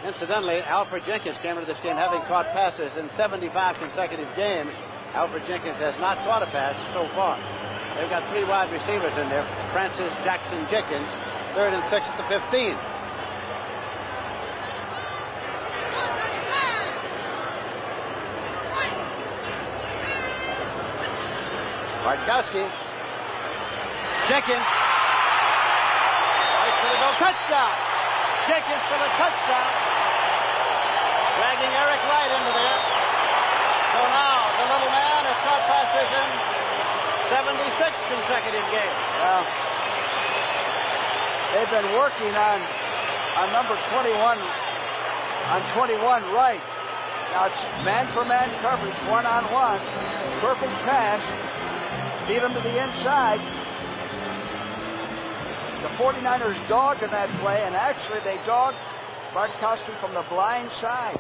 Incidentally, Alfred Jenkins came into this game having caught passes in 75 consecutive games. Alfred Jenkins has not caught a pass so far. They've got 3 wide receivers in there. Francis Jackson Jenkins, 3rd and 6 at the 15. Bartkowski. Jenkins. Right for the goal. Touchdown. Jenkins for the touchdown. Dragging Eric Wright into there. So now the little man has caught passes in 76 consecutive games. Well, they've been working on number 21, on 21 right. Now it's man-for-man coverage, one-on-one. Perfect pass. Beat him to the inside. The 49ers dogged in that play, and actually they dogged Bartkowski from the blind side.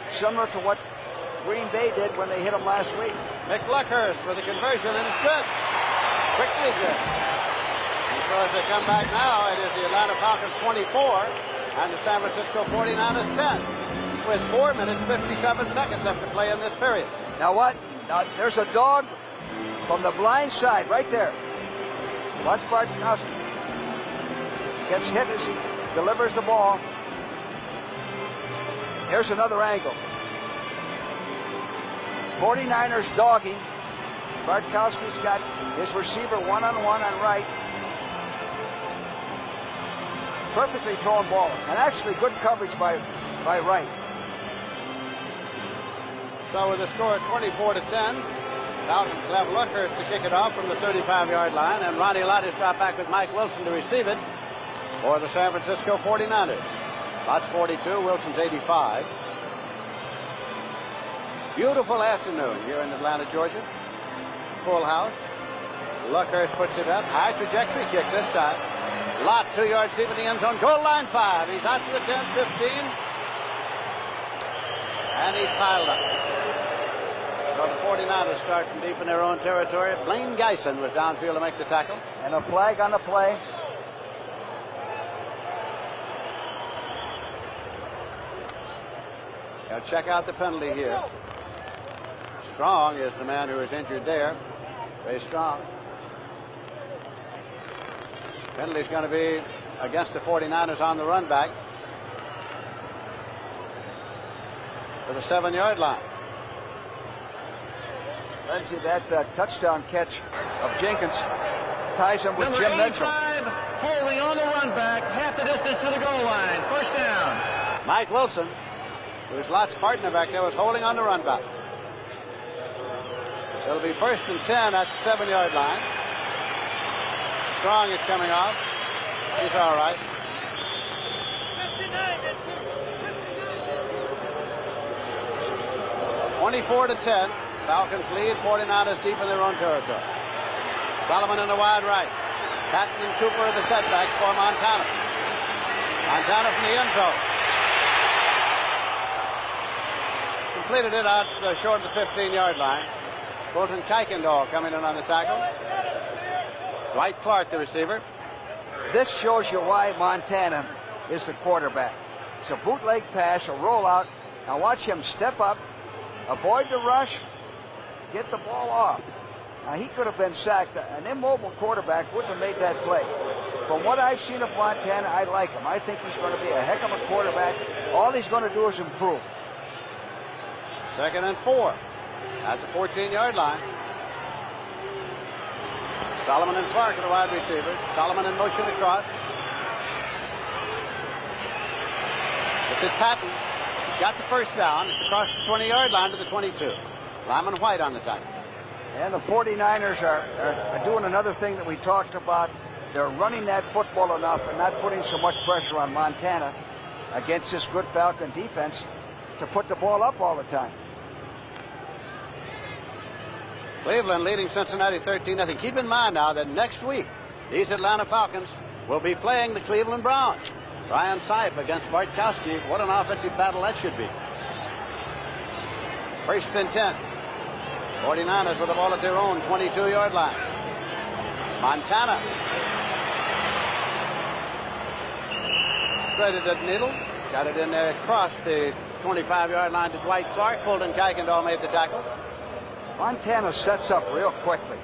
Similar to what Green Bay did when they hit him last week. Mick Luckhurst for the conversion, and it's good. Quickly good. And so as they come back now, it is the Atlanta Falcons 24 and the San Francisco 49ers 10 with 4 minutes, 57 seconds left to play in this period. Now what? Now there's a dog from the blind side right there. Watch Bartkowski. Gets hit as he delivers the ball. Here's another angle. 49ers dogging. Bartkowski's got his receiver one-on-one on right. Perfectly thrown ball. And actually good coverage by Wright. So with the score at 24-10, Falcons will have Luckhurst to kick it off from the 35-yard line, and Ronnie Lott is dropped back with Mike Wilson to receive it for the San Francisco 49ers. Lott's 42, Wilson's 85. Beautiful afternoon here in Atlanta, Georgia. Full house. Luckhurst puts it up. High trajectory kick this time. Lott 2 yards deep in the end zone. Goal line 5. He's out to the 10, 15. And he's piled up. So the 49ers start from deep in their own territory. Blaine Geisen was downfield to make the tackle. And a flag on the play. Now check out the penalty here. Strong is the man who is injured there. Very strong. Penalty's going to be against the 49ers on the run back to the 7-yard line. Lindsey, that touchdown catch of Jenkins ties him with Number Jim Mitchell. 85, holding on the run back, half the distance to the goal line. First down. Mike Wilson, who's Lott's partner back there, was holding on the run back. So it'll be 1st and 10 at the 7-yard line. Strong is coming off. He's all right. 24-10. Falcons lead. 49ers deep in their own territory. Solomon in the wide right. Patton and Cooper are the setbacks for Montana. Montana from the end zone. Completed it out short of the 15-yard line. Colton Kuykendall coming in on the tackle. Dwight Clark, the receiver. This shows you why Montana is the quarterback. It's a bootleg pass, a rollout. Now watch him step up, avoid the rush, get the ball off. Now he could have been sacked. An immobile quarterback wouldn't have made that play. From what I've seen of Montana, I like him. I think he's going to be a heck of a quarterback. All he's going to do is improve. 2nd and 4 at the 14-yard line. Solomon and Clark are the wide receivers. Solomon in motion across. This is Patton. He's got the first down. It's across the 20-yard line to the 22. Lyman White on the tackle. And the 49ers are doing another thing that we talked about. They're running that football enough and not putting so much pressure on Montana against this good Falcon defense to put the ball up all the time. Cleveland leading Cincinnati 13-0. Keep in mind now that next week, these Atlanta Falcons will be playing the Cleveland Browns. Ryan Sipe against Bartkowski. What an offensive battle that should be. First and 10. 49ers with the ball at their own 22-yard line. Montana. Threaded the needle. Got it in there across the 25-yard line to Dwight Clark. Fulton Kuykendall made the tackle. Montana sets up real quickly.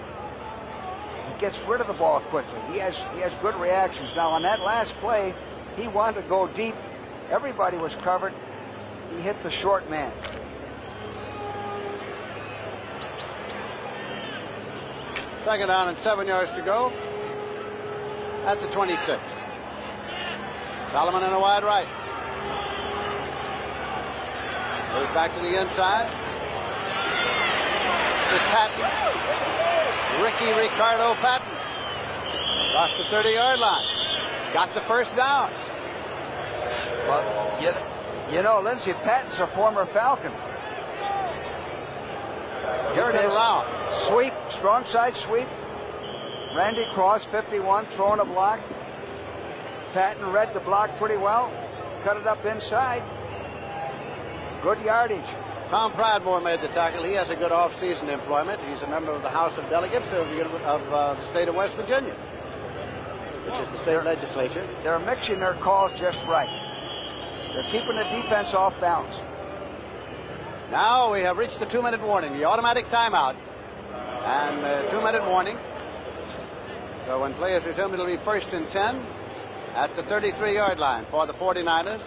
He gets rid of the ball quickly. He has good reactions. Now, on that last play, he wanted to go deep. Everybody was covered. He hit the short man. Second down and 7 yards to go at the 26. Solomon in a wide right. Goes back to the inside. To Patton. Ricardo Patton. Across the 30-yard line. Got the first down. Well, you know, Lindsey, Patton's a former Falcon. Here it is. Sweep, strong side sweep. Randy Cross, 51, throwing a block. Patton read the block pretty well. Cut it up inside. Good yardage. Tom Pridemore made the tackle. He has a good off-season employment. He's a member of the House of Delegates of the state of West Virginia, which is the state legislature. They're mixing their calls just right. They're keeping the defense off balance. Now we have reached the 2-minute warning, the automatic timeout, and the 2-minute warning. So when play is resumed, it'll be first and 10 at the 33-yard line for the 49ers,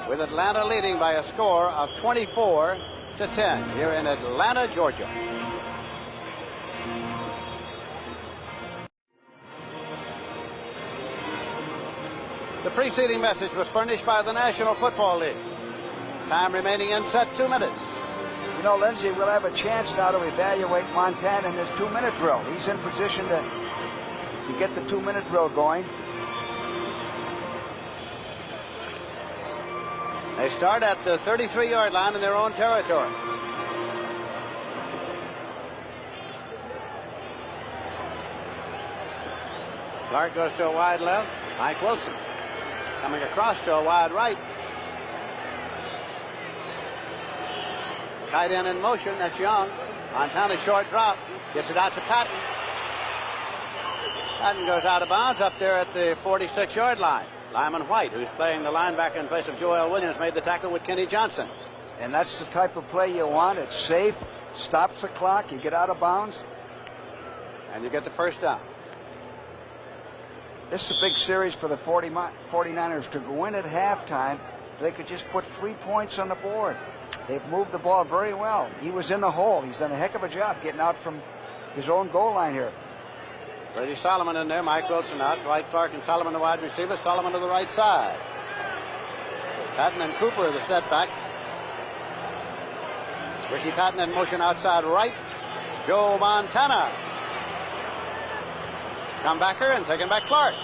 with Atlanta leading by a score of 24-10 here in Atlanta, Georgia. The preceding message was furnished by the National Football League. Time remaining in set 2 minutes. You know, Lindsey, we'll have a chance now to evaluate Montana in his 2-minute drill. He's in position to get the 2-minute drill going. They start at the 33-yard line in their own territory. Clark goes to a wide left. Mike Wilson coming across to a wide right. Tight end in motion. That's Young. Montana short drop. Gets it out to Patton. Patton goes out of bounds up there at the 46-yard line. Lyman White, who's playing the linebacker in place of Joel Williams, made the tackle with Kenny Johnson. And that's the type of play you want. It's safe, stops the clock, you get out of bounds. And you get the first down. This is a big series for the 49ers to go in at halftime. They could just put 3 points on the board. They've moved the ball very well. He was in the hole. He's done a heck of a job getting out from his own goal line here. Brady Solomon in there, Mike Wilson out, Dwight Clark and Solomon the wide receiver, Solomon to the right side. Patton and Cooper are the setbacks. Ricky Patton in motion outside right. Joe Montana. Comebacker and taking back Clark.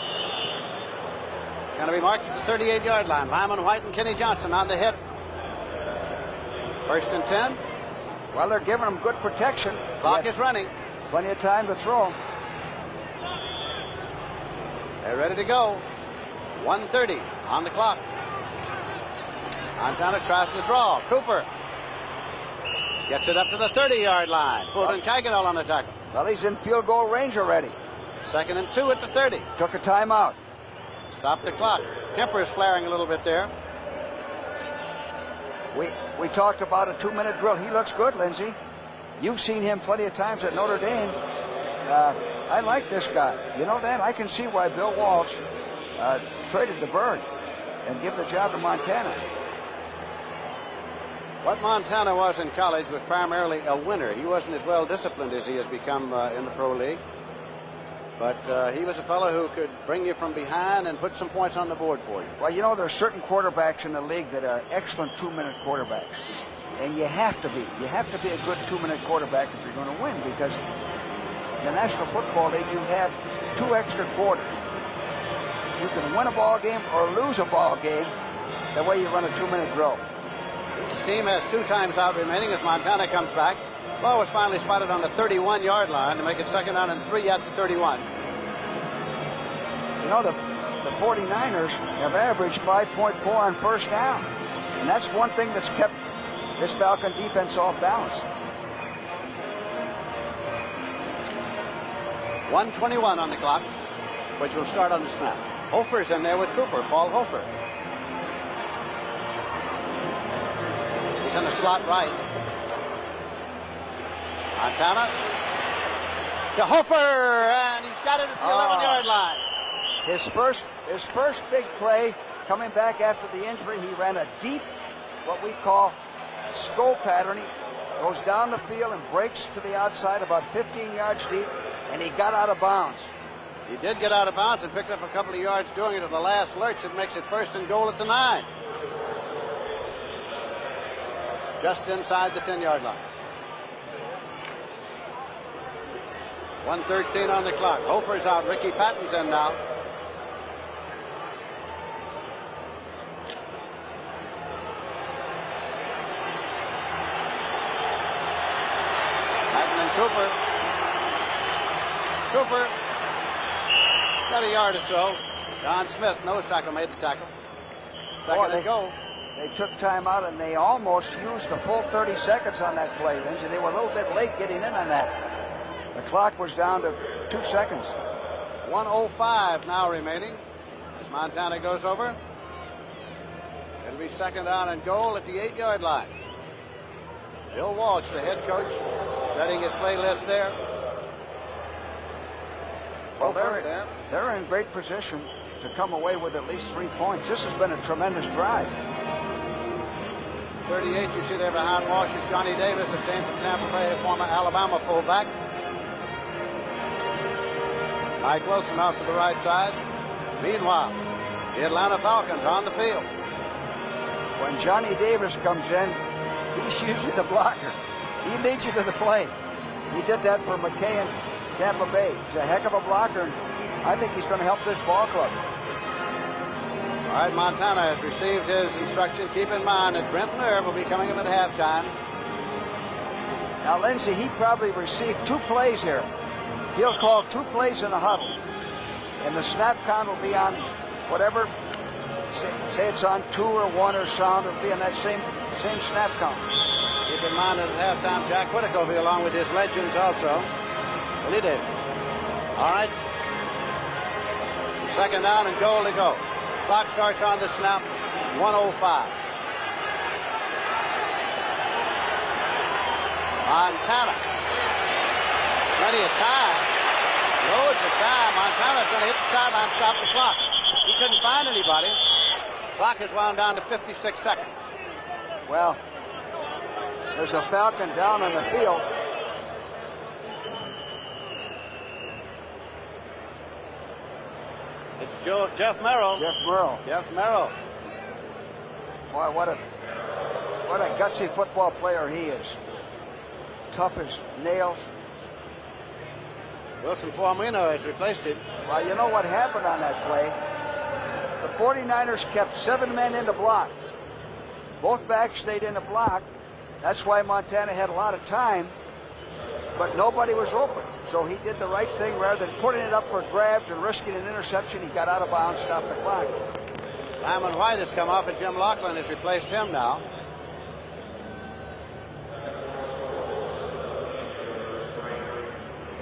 It's going to be marked at the 38-yard line. Lyman White and Kenny Johnson on the hit. First and 10. Well, they're giving them good protection. Clock is running. Plenty of time to throw. They're ready to go. 1:30 on the clock. Montana tries to draw. Cooper gets it up to the 30-yard line. Fulton Kuykendall on the tackle. Well, he's in field goal range already. Second and 2 at the 30. Took a timeout. Stop the clock. Kemper is flaring a little bit there. We talked about a 2-minute drill. He looks good, Lindsey. You've seen him plenty of times at Notre Dame. I like this guy. You know that? I can see why Bill Walsh traded to Bird and give the job to Montana. What Montana was in college was primarily a winner. He wasn't as well disciplined as he has become in the pro league. But he was a fellow who could bring you from behind and put some points on the board for you. Well, you know, there are certain quarterbacks in the league that are excellent 2-minute quarterbacks. And you have to be. You have to be a good 2-minute quarterback if you're going to win, because in the National Football League, you have 2 extra quarters. You can win a ball game or lose a ball game the way you run a 2-minute drill. Each team has 2 times out remaining as Montana comes back. Ball was finally spotted on the 31-yard line to make it second down and 3 at the 31. You know, the 49ers have averaged 5.4 on first down. And that's one thing that's kept this Falcon defense off balance. 1:21 on the clock, which will start on the snap. Hofer's in there with Cooper, Paul Hofer. He's in the slot right. Montana to Hofer, and he's got it at the 11-yard line. His first big play coming back after the injury, he ran a deep, what we call scope pattern. He goes down the field and breaks to the outside about 15 yards deep, and he got out of bounds. He did get out of bounds and picked up a couple of yards doing it at the last lurch. It makes it 1st and goal at the 9. Just inside the 10-yard line. 1:13 on the clock. Hofer's out. Ricky Patton's in now. Patton and Cooper. Cooper got a yard or so. John Smith, nose tackle, made the tackle. Second and goal. They took time out and they almost used the full 30 seconds on that play, Lindsey. They were a little bit late getting in on that. The clock was down to 2 seconds. 1:05 now remaining as Montana goes over. It'll be 2nd down and goal at the 8-yard line. Bill Walsh, the head coach, setting his playlist there. Well, they're in great position to come away with at least 3 points. This has been a tremendous drive. 38, you see there behind Walsh is Johnny Davis, that came from Tampa Bay, a former Alabama fullback. Mike Wilson off to the right side. Meanwhile, the Atlanta Falcons on the field. When Johnny Davis comes in, he's usually the blocker. He leads you to the play. He did that for McKay in Tampa Bay. He's a heck of a blocker, and I think he's going to help this ball club. All right, Montana has received his instruction. Keep in mind that Brent Nerve will be coming up at halftime. Now, Lindsey, he probably received 2 plays here. He'll call 2 plays in a huddle, and the snap count will be on whatever. Say it's on 2 or 1 or sound. It'll be on that same snap count. Keep in mind that at halftime, Jack Whitaker will be along with his legends also. Willie Davis. All right. 2nd down and goal to go. Clock starts on the snap. 1:05. Montana. Plenty of time. Loads of time. Montana's going to hit the sideline, stop the clock. He couldn't find anybody. Clock is wound down to 56 seconds. Well, there's a Falcon down on the field. It's Jeff Merrill. Jeff Merrill. Jeff Merrill. Boy, what a gutsy football player he is. Tough as nails. Wilson Formino has replaced him. Well, you know what happened on that play? The 49ers kept 7 men in the block. Both backs stayed in the block. That's why Montana had a lot of time, but nobody was open. So he did the right thing. Rather than putting it up for grabs and risking an interception, he got out of bounds, stopped the clock. Lyman White has come off, and Jim Laughlin has replaced him now.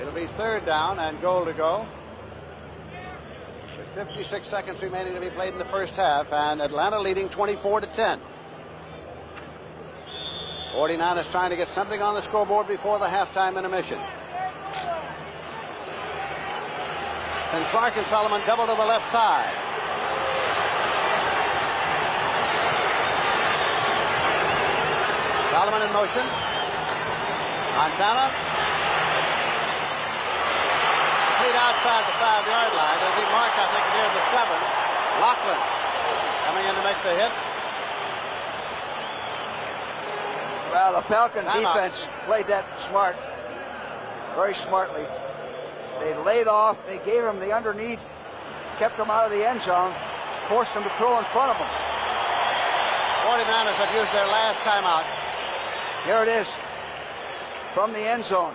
It'll be 3rd down and goal to go. With 56 seconds remaining to be played in the first half, and Atlanta leading 24-10. 49ers trying to get something on the scoreboard before the halftime intermission. And Clark and Solomon double to the left side. Solomon in motion. Montana. Complete outside the 5-yard line. They'll be marked, I think, near the 7. Laughlin coming in to make the hit. Well, the Falcon defense played that smart, very smartly. They laid off, they gave him the underneath, kept him out of the end zone, forced him to throw in front of him. 49ers have used their last timeout. Here it is, from the end zone.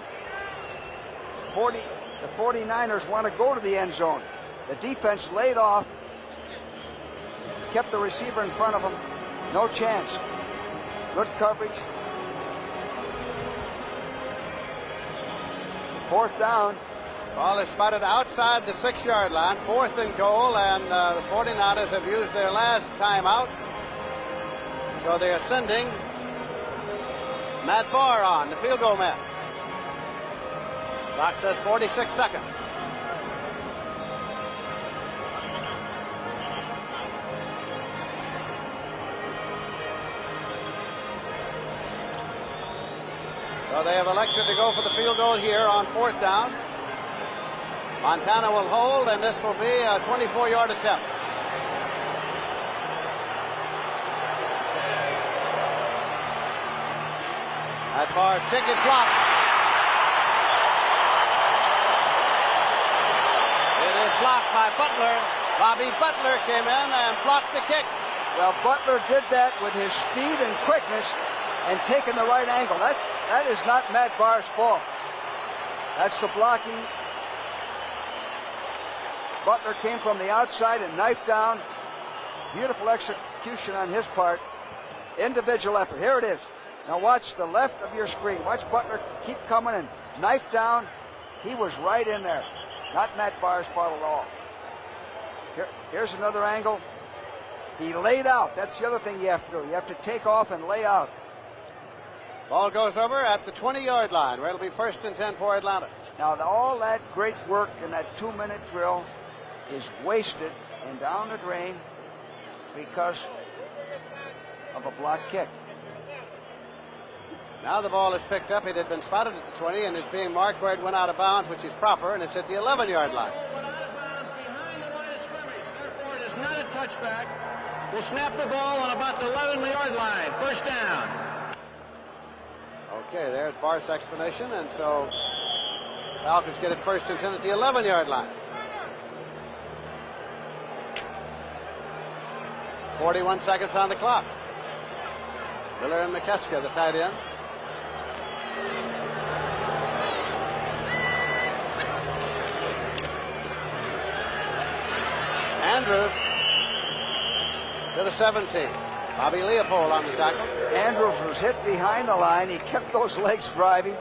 The 49ers want to go to the end zone. The defense laid off, kept the receiver in front of him, no chance. Good coverage. 4th down. Ball is spotted outside the 6-yard line. 4th and goal, and the 49ers have used their last timeout. So they are sending Matt Barr on, the field goal man. Clock says 46 seconds. So they have elected to go for the field goal here on 4th down. Montana will hold, and this will be a 24-yard attempt. That Barr's kick is blocked. It is blocked by Butler. Bobby Butler came in and blocked the kick. Well, Butler did that with his speed and quickness and taking the right angle. That is not Matt Barr's fault. That's the blocking. Butler came from the outside and knifed down. Beautiful execution on his part. Individual effort. Here it is. Now watch the left of your screen. Watch Butler keep coming and knife down. He was right in there. Not Matt Barr's fault at all. Here's another angle. He laid out. That's the other thing you have to do. You have to take off and lay out. Ball goes over at the 20-yard line, where it'll be 1st and 10 for Atlanta. Now, all that great work in that 2-minute drill is wasted and down the drain because of a block kick. Now the ball is picked up. It had been spotted at the 20 and is being marked where it went out of bounds, which is proper, and it's at the 11-yard line. Went out of bounds behind the line of scrimmage. Therefore, it is not a touchback. We'll snap the ball on about the 11-yard line. 1st down. Okay, there's Barr's explanation, and so Falcons get it 1st and 10 at the 11-yard line. 41 seconds on the clock. Miller and McKeska, the tight ends. Andrews to the 17. Bobby Leopold on the tackle. Andrews was hit behind the line. He kept those legs driving.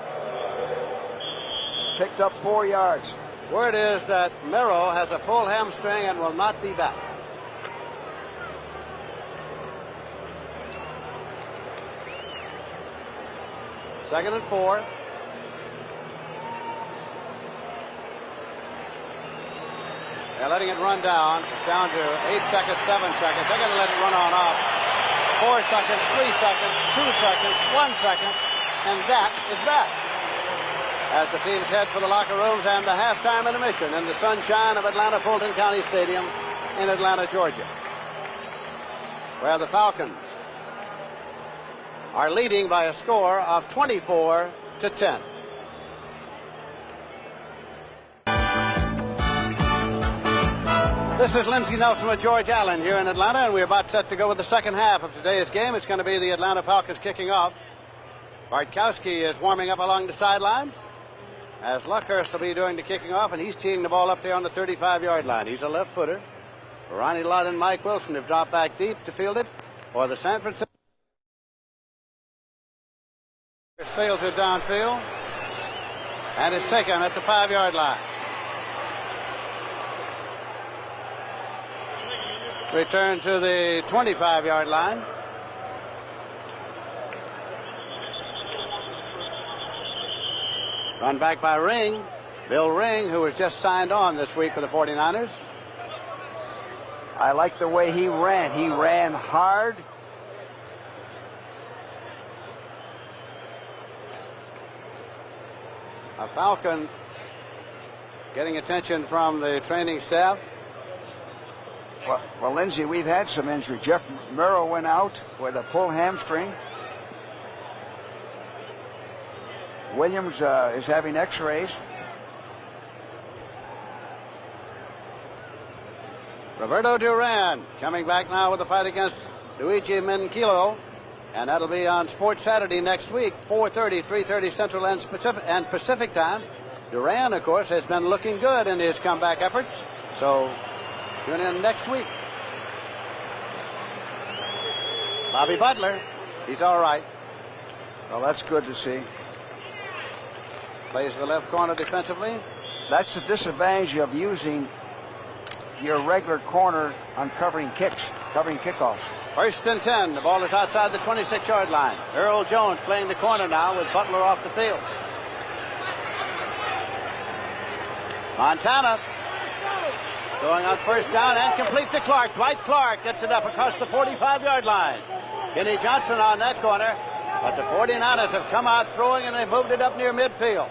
Picked up 4 yards. Word is that Merrill has a full hamstring and will not be back. Second and 4. They're letting it run down. It's down to 8 seconds, 7 seconds. They're going to let it run on off. 4 seconds, 3 seconds, 2 seconds, 1 second, and that is that. As the teams head for the locker rooms and the halftime intermission in the sunshine of Atlanta Fulton County Stadium in Atlanta, Georgia, where the Falcons are leading by a score of 24-10. This is Lindsey Nelson with George Allen here in Atlanta, and we're about set to go with the second half of today's game. It's going to be the Atlanta Falcons kicking off. Bartkowski is warming up along the sidelines, as Luckhurst will be doing the kicking off, and he's teeing the ball up there on the 35-yard line. He's a left footer. Ronnie Lott and Mike Wilson have dropped back deep to field it for the San Francisco. Sails it downfield, and it's taken at the 5-yard line. Return to the 25-yard line. Run back by Ring. Bill Ring, who was just signed on this week for the 49ers. I like the way he ran. He ran hard. A Falcon getting attention from the training staff. Well, Lindsey, we've had some injury. Jeff Merrill went out with a pulled hamstring. Williams is having x-rays. Roberto Duran coming back now with the fight against Luigi Menquillo. And that'll be on Sports Saturday next week, 4:30, 3:30 Central and Pacific time. Duran, of course, has been looking good in his comeback efforts. So tune in next week. Bobby Butler He's all right. Well, that's good to see. Plays the left corner defensively. That's the disadvantage of using your regular corner on covering kickoffs. 1st and 10. The ball is outside the 26-yard line. Earl Jones playing the corner now with Butler off the field. Montana going on 1st down and complete to Clark. Dwight Clark gets it up across the 45-yard line. Kenny Johnson on that corner, but the 49ers have come out throwing and they moved it up near midfield.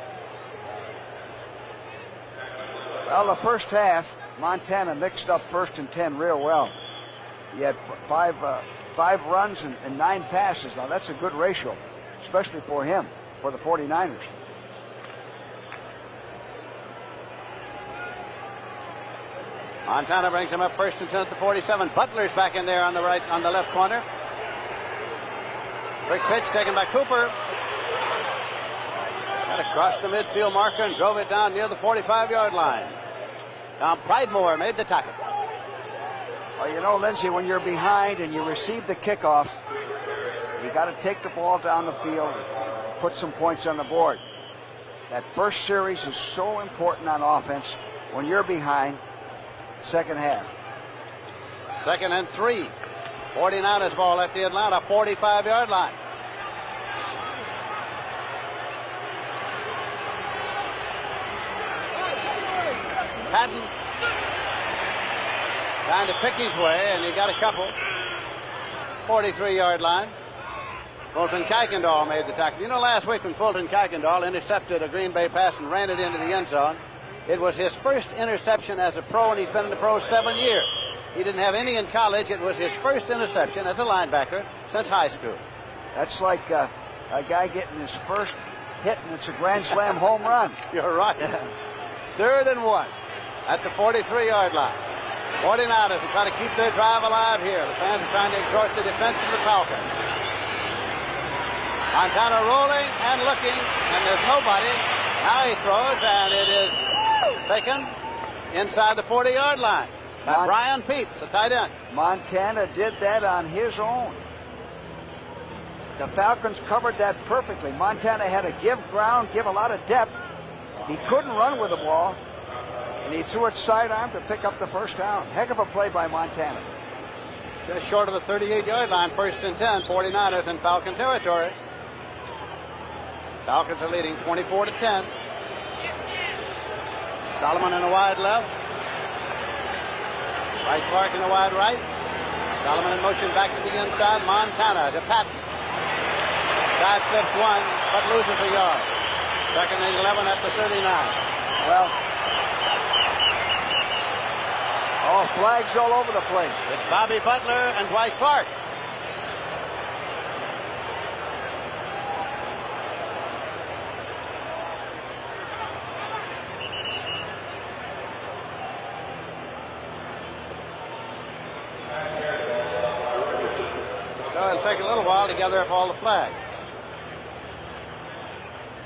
Well, the first half, Montana mixed up 1st and 10 real well. He had five runs and 9 passes. Now, that's a good ratio, especially for him, for the 49ers. Montana brings him up 1st and 10 at the 47. Butler's back in there on the left corner. Quick pitch taken by Cooper. Got across the midfield marker and drove it down near the 45-yard line. Tom Pridemore made the tackle. Well, you know, Lindsey, when you're behind and you receive the kickoff, you got to take the ball down the field, put some points on the board. That first series is so important on offense when you're behind. Second half. 2nd and 3. 49ers ball at the Atlanta 45-yard line. Patton trying to pick his way, and he got a couple. 43-yard line. Fulton Kuykendall made the tackle. You know, last week when Fulton Kuykendall intercepted a Green Bay pass and ran it into the end zone, it was his first interception as a pro, and he's been in the pros 7 years. He didn't have any in college. It was his first interception as a linebacker since high school. That's like a guy getting his first hit, and it's a grand slam home run. You're right. 3rd and 1 at the 43-yard line. 49ers are trying to keep their drive alive here. The fans are trying to exhort the defense of the Falcons. Montana rolling and looking, and there's nobody. Now he throws, and it is taken inside the 40-yard line by Brian Peets, the tight end. Montana did that on his own. The Falcons covered that perfectly. Montana had to give ground, give a lot of depth. He couldn't run with the ball, and he threw it sidearm to pick up the first down. Heck of a play by Montana. Just short of the 38-yard line, 1st and 10, 49ers in Falcon territory. Falcons are leading 24-10. Solomon in a wide left. Dwight Clark in a wide right. Solomon in motion back to the inside. Montana to Patton. Side slips 1, but loses a yard. 2nd and 11 at the 39. Well, flags all over the place. It's Bobby Butler and Dwight Clark. So it'll take a little while to gather up all the flags.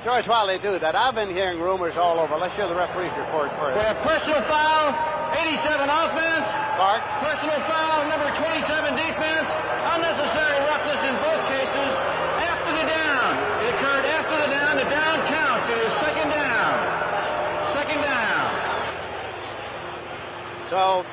George, while they do that, I've been hearing rumors all over. Let's hear the referee's report first. Personal foul, 87 offense. Clark. Personal foul, number 27 defense. Unnecessary roughness in both cases. After the down. It occurred after the down. The down counts. It is 2nd down. 2nd down. So,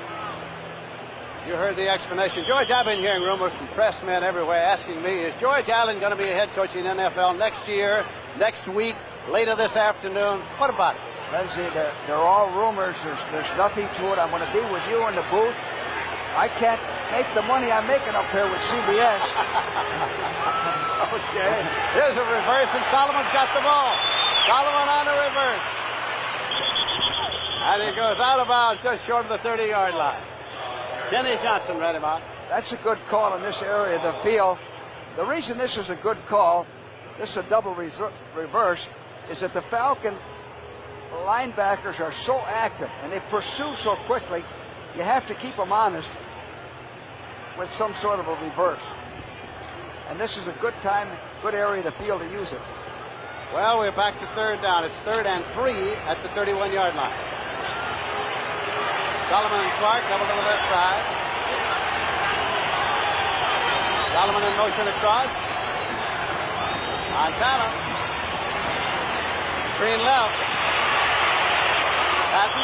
you heard the explanation. George, I've been hearing rumors from press men everywhere asking me, is George Allen going to be a head coach in NFL next year, next week, later this afternoon? What about it? Lindsey, they're all rumors. There's nothing to it. I'm going to be with you in the booth. I can't make the money I'm making up here with CBS. Okay. Here's a reverse, and Solomon's got the ball. Solomon on the reverse. And he goes out of bounds just short of the 30-yard line. Kenny Johnson read him out. That's a good call in this area of the field. The reason this is a good call, this is a double reverse, is that the Falcon linebackers are so active and they pursue so quickly, you have to keep them honest with some sort of a reverse. And this is a good time, good area of the field to use it. Well, we're back to 3rd down. It's 3rd and 3 at the 31-yard line. Solomon and Clark double to the left side. Solomon in motion across. Montana. Screen left. Patton.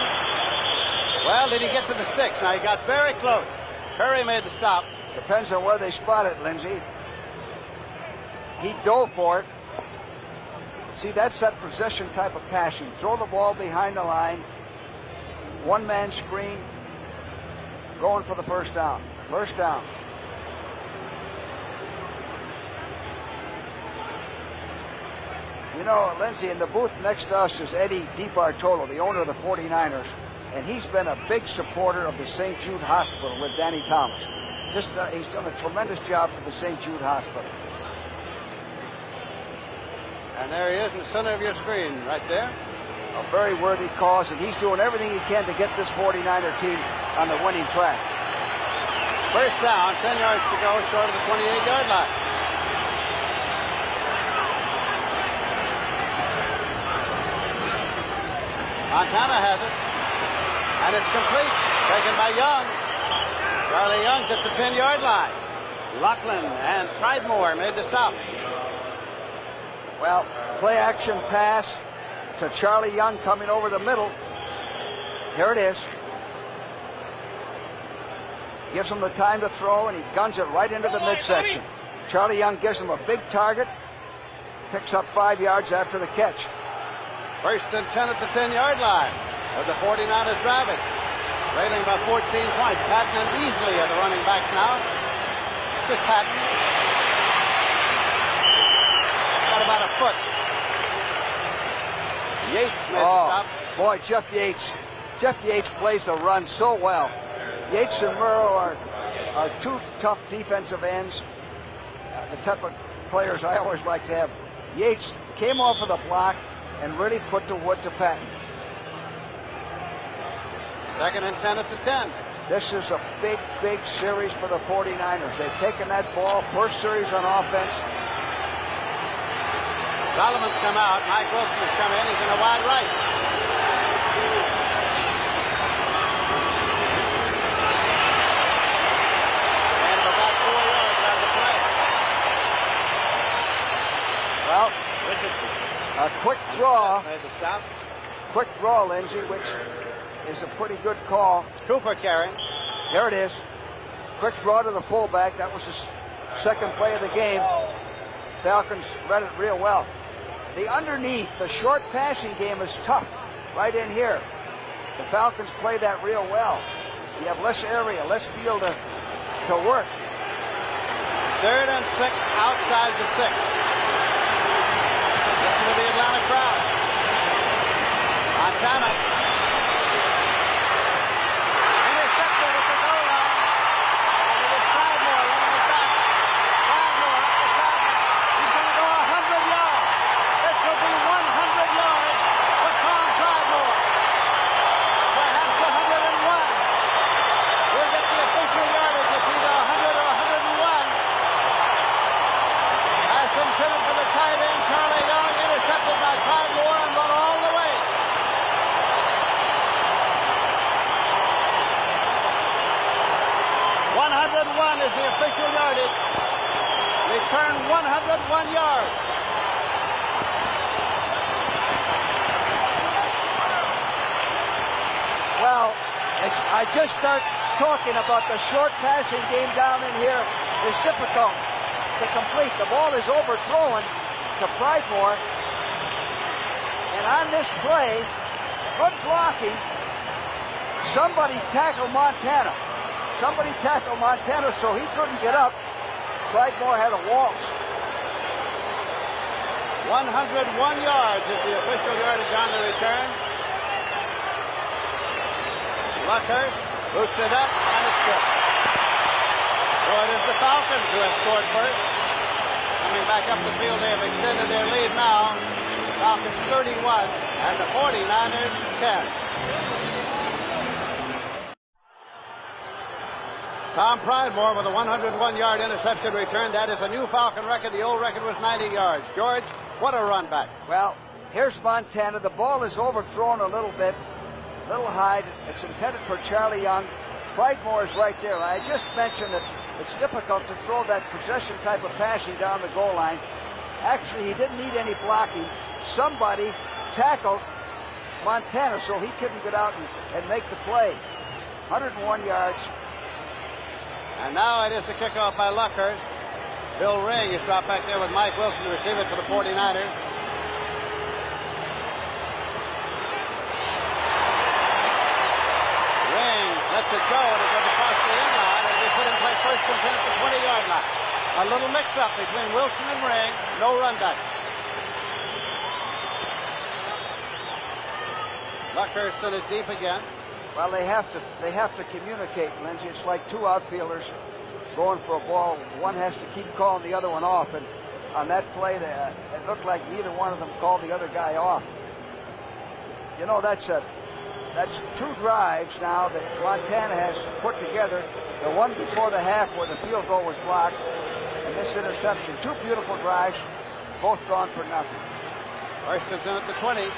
Well, did he get to the sticks? Now, he got very close. Curry made the stop. Depends on where they spot it, Lindsey. He dove for it. See, that's that possession type of passing. Throw the ball behind the line. One-man screen. Going for the first down. First down. You know, Lindsey, in the booth next to us is Eddie DiBartolo, the owner of the 49ers, and he's been a big supporter of the St. Jude Hospital with Danny Thomas. He's done a tremendous job for the St. Jude Hospital. And there he is in the center of your screen, right there. A very worthy cause, and he's doing everything he can to get this 49er team on the winning track. First down, 10 yards to go, short of the 28-yard line. Montana has it, and it's complete. Taken by Young. Charlie Young's at the 10-yard line. Lachlan and Pridemore made the stop. Well, play action pass to Charlie Young coming over the middle. Here it is. Gives him the time to throw, and he guns it right into the midsection. Charlie Young gives him a big target. Picks up 5 yards after the catch. First and 10 at the 10-yard line. With the 49ers driving. Trailing by 14 points. Patton and Easley are the running backs now. Just Patton. Got about a foot. Yates made the stop. Boy, Jeff Yates. Jeff Yates plays the run so well. Yates and Murrow are two tough defensive ends. The type of players I always like to have. Yates came off of the block and really put the wood to Patton. Second and 10 at the 10. This is a big, big series for the 49ers. They've taken that ball, first series on offense. Solomon's come out. Mike Wilson has come in. He's in a wide right. And about 4 yards on the play. Well, Richardson. a quick draw. Made the stop. Quick draw, Lindsey, which is a pretty good call. Cooper carrying. There it is. Quick draw to the fullback. That was the second play of the game. Falcons read it real well. The underneath, the short passing game is tough right in here. The Falcons play that real well. You have less area, less field to work. Third and 6 outside the 6. Listen to the Atlanta crowd. Montana. Intercepted at the goal line. And it is Pridemore running it back. Pridemore up the sideline. He's going to go 100 yards. This will be 100 yards for Tom Pridemore. Perhaps 101. We'll get the official yardage. It's either 100 or 101. Pass intended for the tight end, Charlie Young, intercepted by Pridemore and run all the way. Is the official yardage. Return 101 yards. Well, I just start talking about the short passing game down in here is difficult to complete. The ball is overthrown to Pridemore. And on this play, good blocking. Somebody tackled Montana. Somebody tackled Montana so he couldn't get up. Pridemore had a waltz. 101 yards is the official yardage on the return. Luckhurst boots it up, and it's good. So it is the Falcons who have scored first. Coming back up the field, they have extended their lead now. Falcons 31 and the 49ers 10. Tom Pridemore with a 101-yard interception return. That is a new Falcon record. The old record was 90 yards. George, what a run back. Well, here's Montana. The ball is overthrown a little bit, little high. It's intended for Charlie Young. Pridemore is right there. I just mentioned that it's difficult to throw that possession type of passing down the goal line. Actually, he didn't need any blocking. Somebody tackled Montana so he couldn't get out and make the play. 101 yards. And now it is the kickoff by Luckhurst. Bill Ring is dropped back there with Mike Wilson to receive it for the 49ers. Ring lets it go, and it goes across the end line. It'll be put in play first and 10 at the 20-yard line. A little mix-up between Wilson and Ring. No run back. Luckhurst sent it deep again. Well, they have to communicate, Lindsey. It's like two outfielders going for a ball. One has to keep calling the other one off, and on that play, it looked like neither one of them called the other guy off. You know, that's two drives now that Montana has put together. The one before the half where the field goal was blocked, and this interception. Two beautiful drives, both gone for nothing. First and 10 at the 20.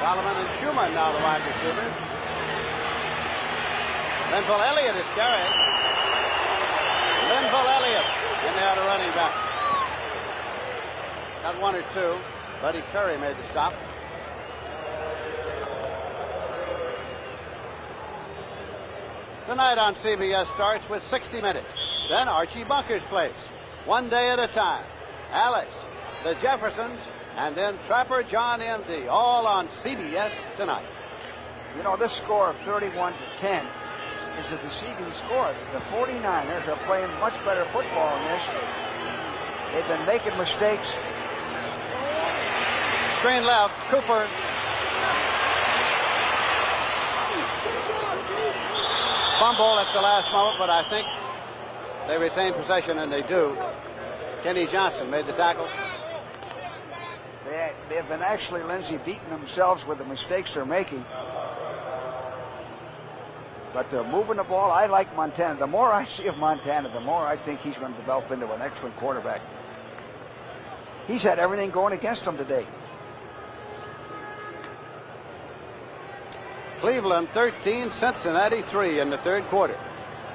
Solomon and Schumann now the wide receivers. Linville Elliott is carrying. Linville Elliott in there, the running back. Got one or two. Buddy Curry made the stop. Tonight on CBS starts with 60 Minutes. Then Archie Bunker's Place. One day at a time. Alex, the Jeffersons, and then Trapper John M.D. all on CBS tonight. You know, this score of 31-10 is a deceiving score. The 49ers are playing much better football in this. They've been making mistakes. Screen left, Cooper. Fumble at the last moment, but I think they retain possession, and they do. Kenny Johnson made the tackle. They've been actually, Lindsey, beating themselves with the mistakes they're making. But they're moving the ball. I like Montana. The more I see of Montana, the more I think he's going to develop into an excellent quarterback. He's had everything going against him today. Cleveland 13, Cincinnati 3 in the third quarter.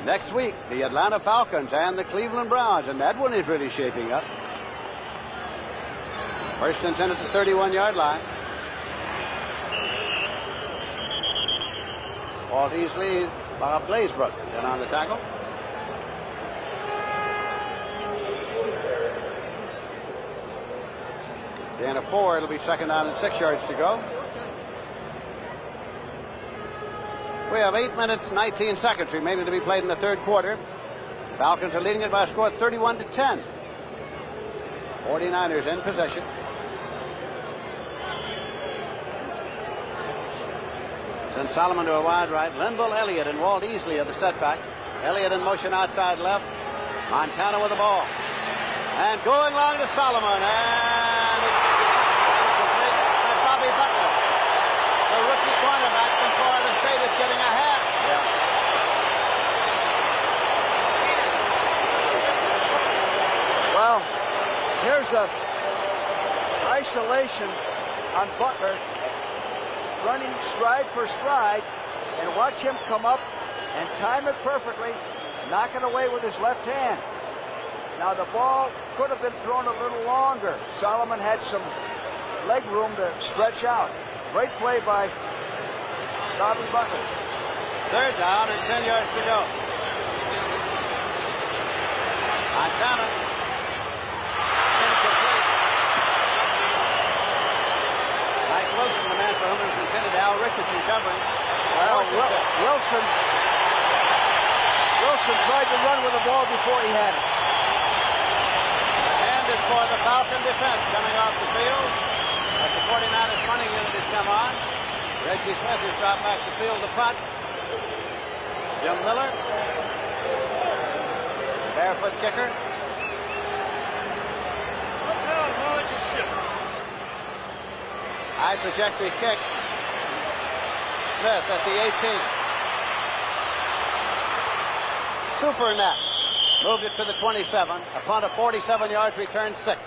Next week, the Atlanta Falcons and the Cleveland Browns, and that one is really shaping up. First and 10 at the 31-yard line. Walt Easley, Bob Glazebrook, then on the tackle. Gain of 4, it'll be second down and 6 yards to go. We have 8 minutes, 19 seconds remaining to be played in the third quarter. Falcons are leading it by a score of 31-10. 49ers in possession. Send Solomon to a wide right. Linville Elliott and Walt Easley are the setbacks. Elliott in motion outside left. Montana with the ball. And going long to Solomon. And it's by Bobby Butler. The rookie cornerback from Florida State is getting ahead. Well, here's a isolation on Butler, running stride for stride, and watch him come up and time it perfectly, knock it away with his left hand. Now the ball could have been thrown a little longer. Solomon had some leg room to stretch out. Great play by Bobby Butler. Third down and 10 yards to go. Montana. Incomplete. Mike Wilson, the man for whom it was intended. Al Richardson covering. Well, Wilson tried to run with the ball before he had it. The hand is for the Falcon defense coming off the field. As the 49ers punting unit has come on. Reggie Smith has dropped back to field the punt. Jim Miller. Barefoot kicker. High trajectory kick. Smith at the 18. Super net. Moved it to the 27. A punt of 47 yards, return 6.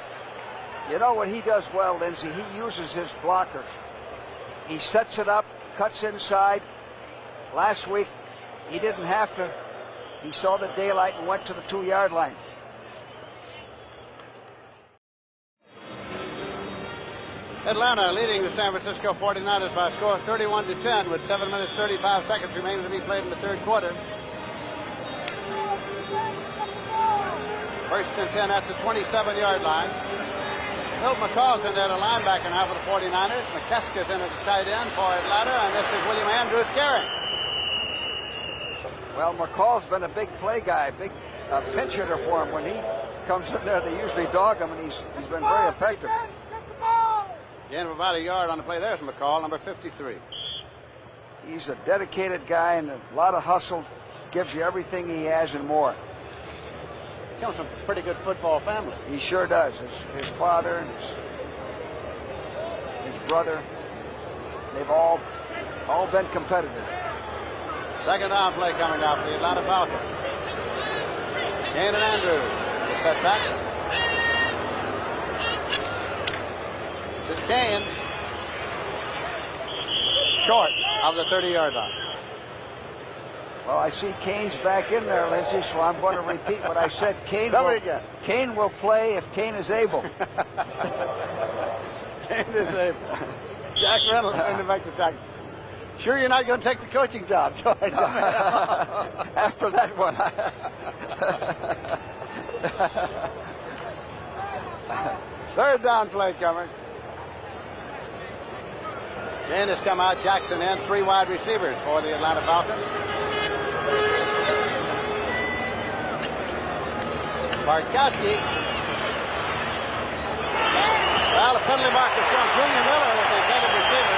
You know what he does well, Lindsey? He uses his blockers. He sets it up, cuts inside. Last week, he didn't have to. He saw the daylight and went to the 2-yard line. Atlanta leading the San Francisco 49ers by a score of 31-10 with 7 minutes 35 seconds remaining to be played in the third quarter. First and 10 at the 27-yard line. Milt McCall's in there, the linebacker now for the 49ers. McKeskey's in at the tight end for Atlanta, and this is William Andrews carrying. Well, McCall's been a big play guy, big pinch hitter for him. When he comes in there, they usually dog him, and he's been very effective. Gain of about a yard on the play. There's McCall, number 53. He's a dedicated guy and a lot of hustle. Gives you everything he has and more. Comes from a pretty good football family. He sure does. His father and his brother, they've all been competitive. Second down play coming out for the Atlanta Falcons. Kane and Andrews. The setback. This is Kane. Short of the 30-yard line. Well, I see Kane's back in there, Lindsey, so I'm going to repeat what I said. Kane will play if Kane is able. Kane is able. Jack Reynolds going to make the tackle. Sure you're not going to take the coaching job, George? After that one. Third down play coming. Kane has come out, Jackson in, 3 wide receivers for the Atlanta Falcons. Bartkowski. Well, the penalty mark is from Junior Miller with the intended receiver.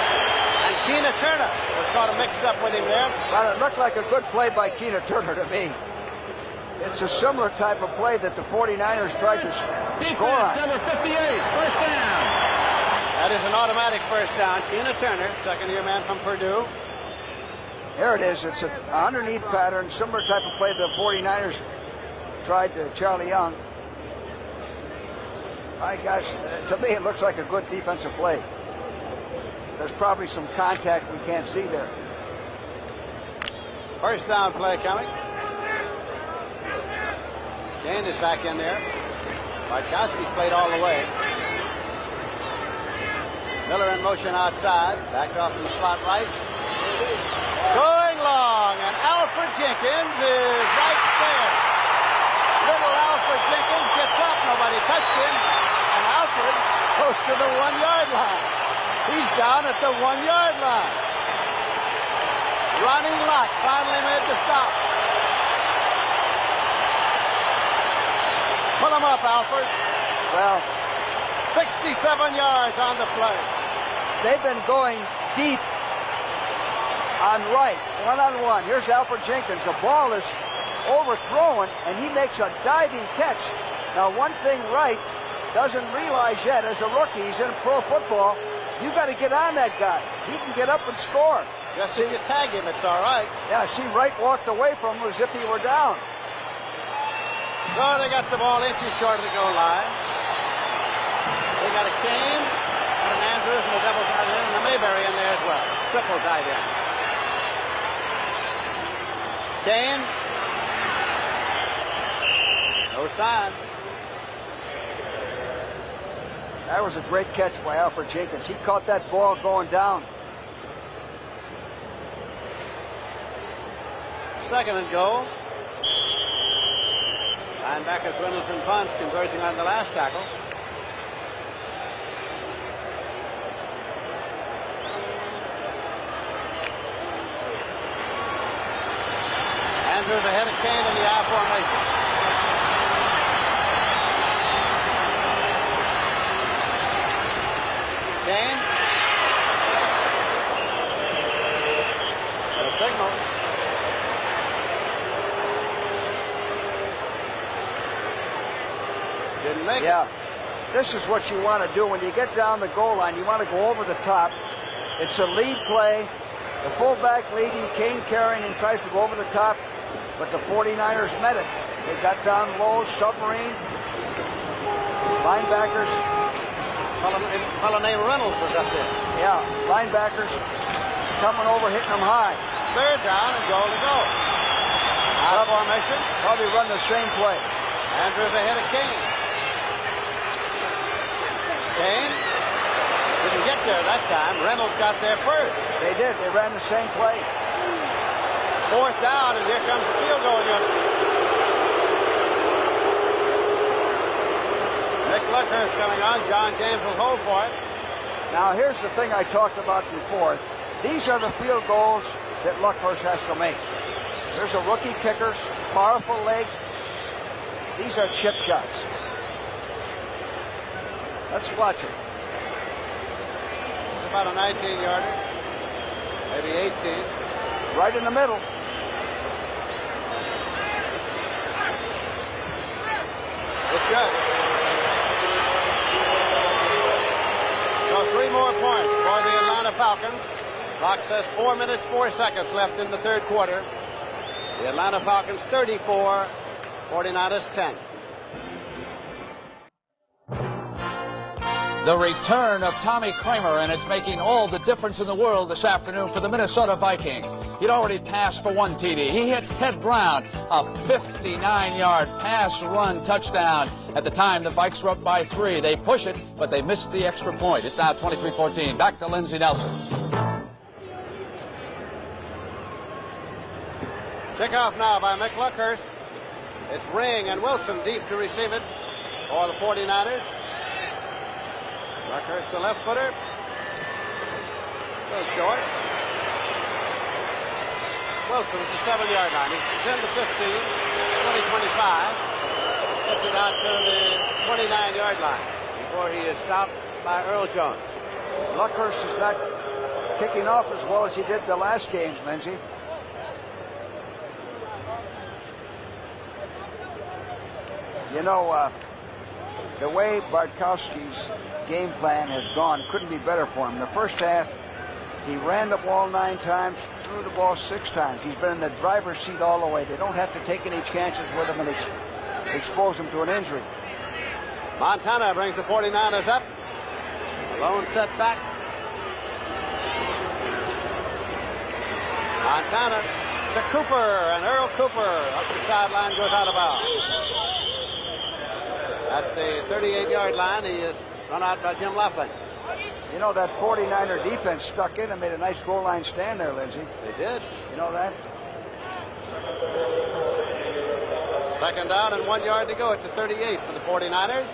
And Keena Turner was sort of mixed up with him there. Well, it looked like a good play by Keena Turner to me. It's a similar type of play that the 49ers tried to score on. Number 58, first down. That is an automatic first down. Keena Turner, second-year man from Purdue. There it is. It's an underneath pattern, similar type of play the 49ers tried to Charlie Young. My gosh, to me it looks like a good defensive play. There's probably some contact we can't see there. First down play coming. Kane is back in there. Bartkowski's played all the way. Miller in motion outside. Backed off in the slot right. Going long, and Alfred Jenkins is right there. Little Alfred Jenkins gets up. Nobody touched him. And Alfred goes to the 1-yard line. He's down at the 1-yard line. Ronnie Lott finally made the stop. Pull him up, Alfred. Well, 67 yards on the play. they've been going deep on right, one-on-one. Here's Alfred Jenkins. The ball is overthrown, and he makes a diving catch. Now, one thing Wright doesn't realize yet, as a rookie, he's in pro football, you got to get on that guy. He can get up and score. Just if you tag him, it's all right. Yeah, see, Wright walked away from him as if he were down. So they got the ball inches short of the goal line. They got a Kane and an Andrews and a double tight end and a Mayberry in there as well. Triple tight end. Kane. No sign. That was a great catch by Alfred Jenkins. He caught that ball going down. Second and goal. Linebackers Reynolds and Bunce converging on the last tackle. Andrews ahead of Kane in the I formation. Kane. A signal. Didn't make it. This is what you want to do when you get down the goal line. You want to go over the top. It's a lead play. The fullback leading, Kane carrying, and tries to go over the top, but the 49ers met it. They got down low, submarine. Linebackers. Fellow named Reynolds was up there. Yeah, linebackers coming over, hitting them high. Third down and goal to go. Out of formation. Probably run the same play. Andrews ahead of Kane. Kane didn't there that time. Reynolds got there first. They did. They ran the same play. 4th down, and here comes the field goal unit. Mick Luckhurst coming on. John James will hold for it. Now, here's the thing I talked about before. These are the field goals that Luckhurst has to make. There's a rookie kicker, powerful leg. These are chip shots. Let's watch it. It's about a 19-yarder, maybe 18. Right in the middle. It's good. So 3 more points for the Atlanta Falcons. Clock says 4 minutes, 4 seconds left in the 3rd quarter. The Atlanta Falcons 34, 49ers 10. The return of Tommy Kramer, and it's making all the difference in the world this afternoon for the Minnesota Vikings. He'd already passed for 1 TD. He hits Ted Brown, a 59-yard pass-run touchdown. At the time, the Vikes were up by 3. They push it, but they missed the extra point. It's now 23-14. Back to Lindsey Nelson. Kickoff now by Mick Luckhurst. It's Ring and Wilson deep to receive it for the 49ers. Luckhurst, the left footer. Goes short. Wilson at the 7-yard line. He's 10 to 15, 20-25. Gets it out to the 29-yard line before he is stopped by Earl Jones. Luckhurst is not kicking off as well as he did the last game, Lindsey. You know, the way Bartkowski's game plan has gone couldn't be better for him. The first half, he ran the ball 9 times, threw the ball 6 times. He's been in the driver's seat all the way. They don't have to take any chances with him and expose him to an injury. Montana brings the 49ers up. Lone setback. Montana to Cooper, and Earl Cooper up the sideline goes out of bounds. At the 38-yard line, he is run out by Jim Laughlin. You know, that 49er defense stuck in and made a nice goal line stand there, Lindsey. They did. You know that? 2nd down and 1 yard to go at the 38 for the 49ers.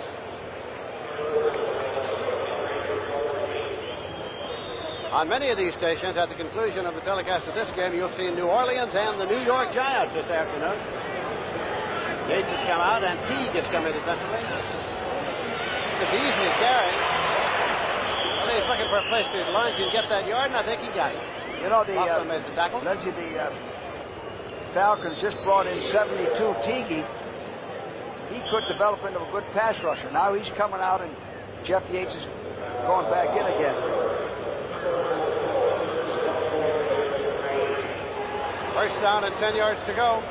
On many of these stations, at the conclusion of the telecast of this game, you'll see New Orleans and the New York Giants this afternoon. Yates has come out, and Teague has come in defensively. Just easily carrying. Well, he's looking for a place to lunge and get that yard, and I think he got it. You know, made the tackle. Lindsey, the Falcons just brought in 72 Teague. He could develop into a good pass rusher. Now he's coming out, and Jeff Yates is going back in again. First down and 10 yards to go.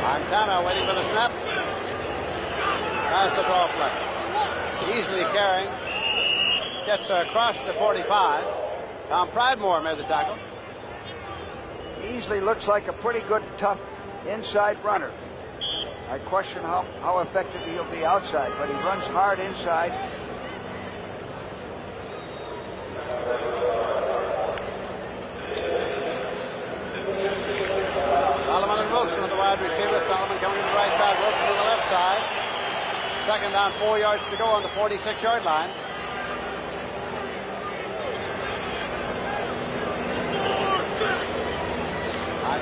Montana waiting for the snap. Has the draw play. Easily carrying. Gets across the 45. Tom Pridemore made the tackle. Easily looks like a pretty good, tough inside runner. I question how effective he'll be outside, but he runs hard inside. Solomon and Wilson are the wide receivers. Solomon coming to the right side, Wilson to the left side. 2nd down, 4 yards to go on the 46-yard line.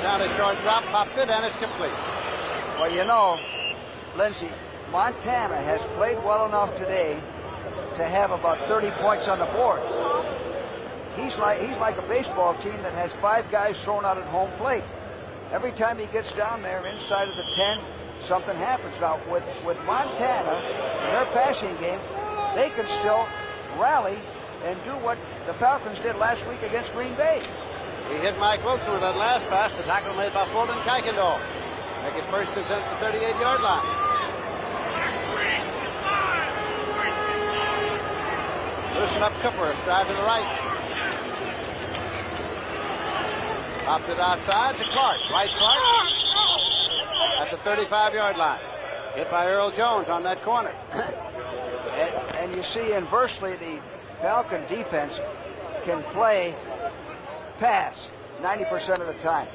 Down a short drop, popped it, and it's complete. Well, you know, Lindsey, Montana has played well enough today to have about 30 points on the board. He's like a baseball team that has 5 guys thrown out at home plate. Every time he gets down there inside of the 10, something happens. Now, with Montana and their passing game, they can still rally and do what the Falcons did last week against Green Bay. He hit Mike Wilson with that last pass. The tackle made by Fulton Kuykendall. Make it 1st and 10 at the 38-yard line. Loosen up Cooper, stride to the right. Popped it outside to Clark. Right Clark at the 35-yard line. Hit by Earl Jones on that corner. And you see, inversely, the Falcon defense can play pass 90% of the time.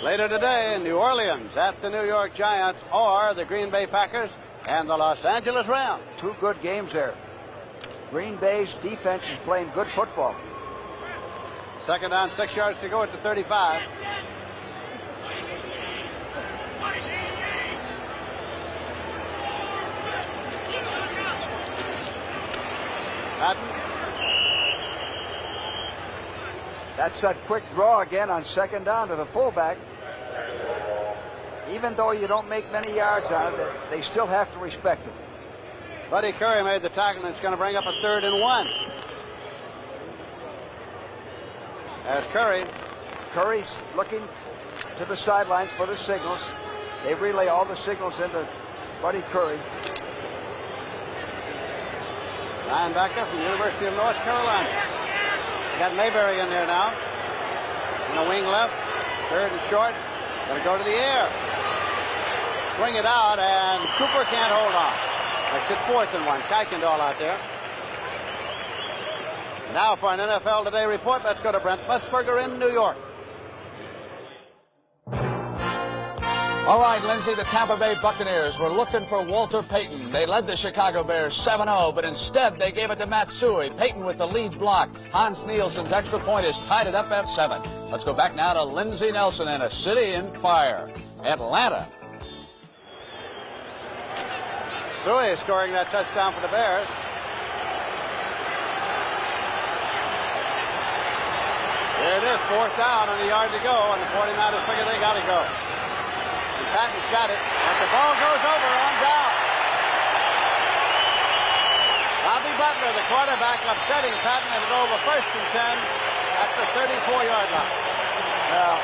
Later today in New Orleans at the New York Giants or the Green Bay Packers and the Los Angeles Rams. Two good games there. Green Bay's defense is playing good football. Second down, 6 yards to go at the 35. Patton. That's that quick draw again on second down to the fullback. Even though you don't make many yards on it, they still have to respect it. Buddy Curry made the tackle, and it's going to bring up a 3rd and 1. As Curry's looking to the sidelines for the signals. They relay all the signals into Buddy Curry. Linebacker from the University of North Carolina. Got Mayberry in there now. In the wing left. 3rd and short. Going to go to the air. Swing it out, and Cooper can't hold on. Makes it 4th and 1. Kuykendall out there. Now for an NFL Today report, let's go to Brent Musburger in New York. All right, Lindsay, the Tampa Bay Buccaneers were looking for Walter Payton. They led the Chicago Bears 7-0, but instead they gave it to Matsui. Payton with the lead block. Hans Nielsen's extra point has tied it up at 7. Let's go back now to Lindsey Nelson and a city in fire, Atlanta. Suey scoring that touchdown for the Bears. There it is, 4th down and a yard to go, and the 49ers figure they got to go. Patton shot it, and the ball goes over on down. Bobby Butler, the quarterback, upsetting Patton, and go over 1st and 10 at the 34-yard line. Now,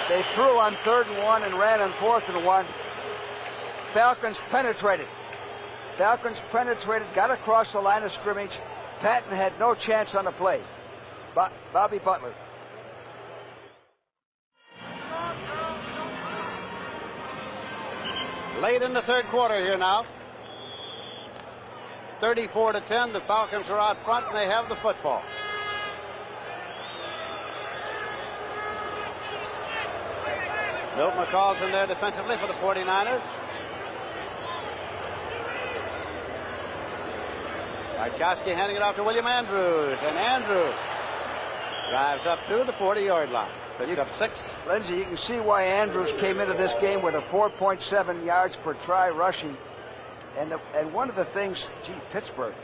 they threw on 3rd and 1 and ran on 4th and 1. Falcons penetrated. Got across the line of scrimmage. Patton had no chance on the play. Bobby Butler. Late in the 3rd quarter here now. 34-10, the Falcons are out front, and they have the football. Milt McCall's in there defensively for the 49ers. Bartkowski handing it off to William Andrews, and Andrews drives up to the 40-yard line. Picks up 6. Lindsay, you can see why Andrews came into this game with a 4.7 yards per try rushing. And one of the things, Pittsburgh,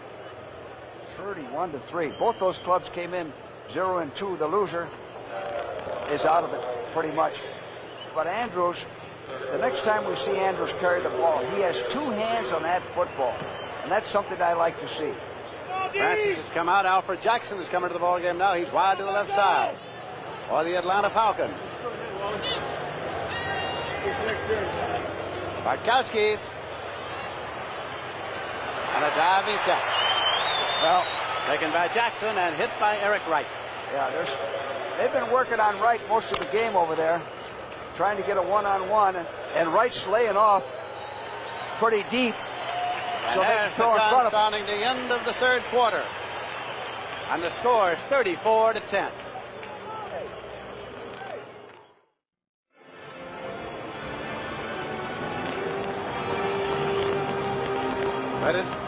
31-3. Both those clubs came in 0-2. The loser is out of it pretty much. But Andrews, the next time we see Andrews carry the ball, he has 2 hands on that football. And that's something I like to see. Francis has come out. Alfred Jackson is coming to the ball game now. He's wide to the left side for the Atlanta Falcons. Bartkowski. And a diving catch. Well, taken by Jackson and hit by Eric Wright. Yeah, they've been working on Wright most of the game over there, trying to get a one-on-one, and Wright's laying off pretty deep. And so they can there's throw the in front gun of him. sounding the end of the 3rd quarter. And the score is 34-10.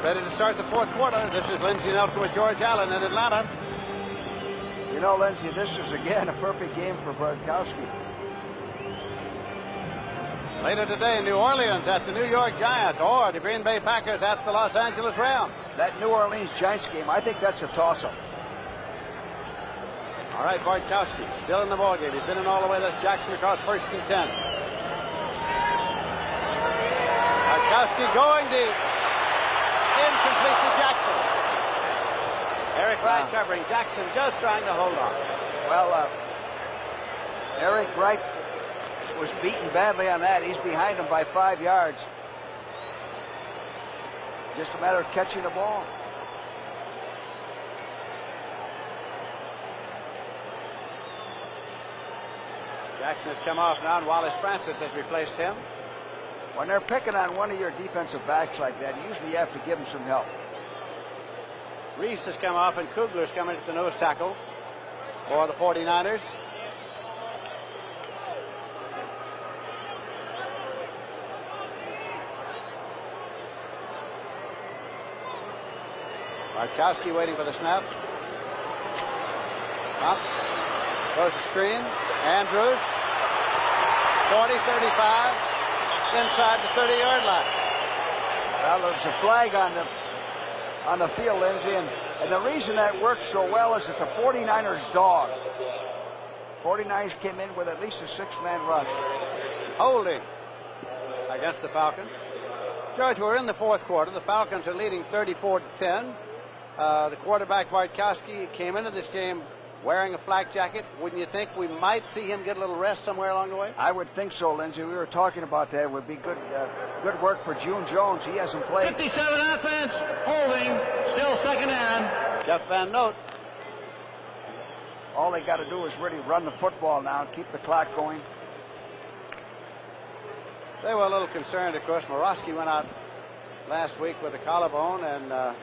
Ready to start the 4th quarter. This is Lindsey Nelson with George Allen in Atlanta. You know, Lindsey, this is again a perfect game for Bartkowski. Later today in New Orleans at the New York Giants or the Green Bay Packers at the Los Angeles Rams. That New Orleans Giants game, I think that's a toss-up. All right, Bartkowski still in the ballgame. He's been in all the way. That's Jackson across 1st and 10. Bartkowski going deep. Incomplete to Jackson. Eric Wright covering. Jackson just trying to hold on. Well, Eric Wright was beaten badly on that. He's behind him by 5 yards. Just a matter of catching the ball. Jackson has come off now, and Wallace Francis has replaced him. When they're picking on one of your defensive backs like that, usually you have to give them some help. Reese has come off, and Kugler's coming at the nose tackle for the 49ers. Bartkowski waiting for the snap. Up. Goes the screen. Andrews. 40, 35. Inside the 30-yard line. Well, there's a flag on the field, Lindsey, and the reason that worked so well is that the 49ers dog. 49ers came in with at least a 6-man rush. Holding against the Falcons. George, we're in the fourth quarter. The Falcons are leading 34-10. The quarterback, Bartkowski, came into this game wearing a flak jacket. Wouldn't you think we might see him get a little rest somewhere along the way? I would think so, Lindsey. We were talking about that. It would be good work for June Jones. He hasn't played. 57 offense, holding, still second down. Jeff Van Note. All they got to do is really run the football now and keep the clock going. They were a little concerned, of course. Morosky went out last week with a collarbone, and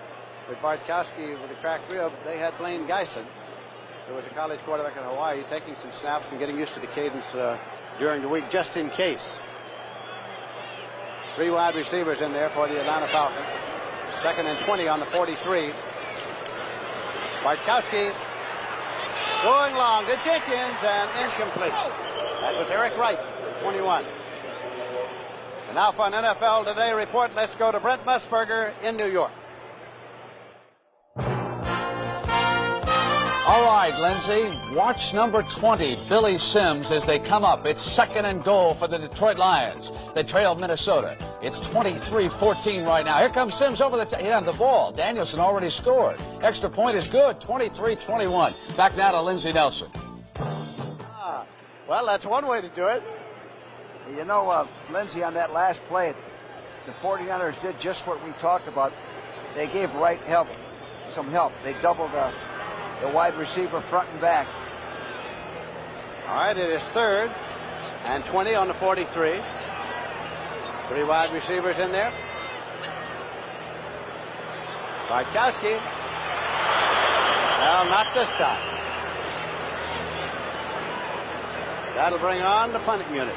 with Bartkowski with a cracked rib. They had Blaine Geisen, who was a college quarterback in Hawaii, taking some snaps and getting used to the cadence during the week, just in case. 3 wide receivers in there for the Atlanta Falcons. 2nd and 20 on the 43. Bartkowski going long to Jenkins and incomplete. That was Eric Wright, 21. And now for an NFL Today report, let's go to Brent Musburger in New York. All right, Lindsey, watch number 20, Billy Sims, as they come up. It's 2nd and goal for the Detroit Lions. They trail Minnesota. It's 23-14 right now. Here comes Sims over the ball. Danielson already scored. Extra point is good, 23-21. Back now to Lindsey Nelson. Well, that's one way to do it. You know, Lindsey, on that last play, the 49ers did just what we talked about. They gave Wright some help. They doubled the wide receiver front and back. All right, it is 3rd and 20 on the 43. 3 wide receivers in there. Bartkowski. Well, not this time. That'll bring on the punting unit.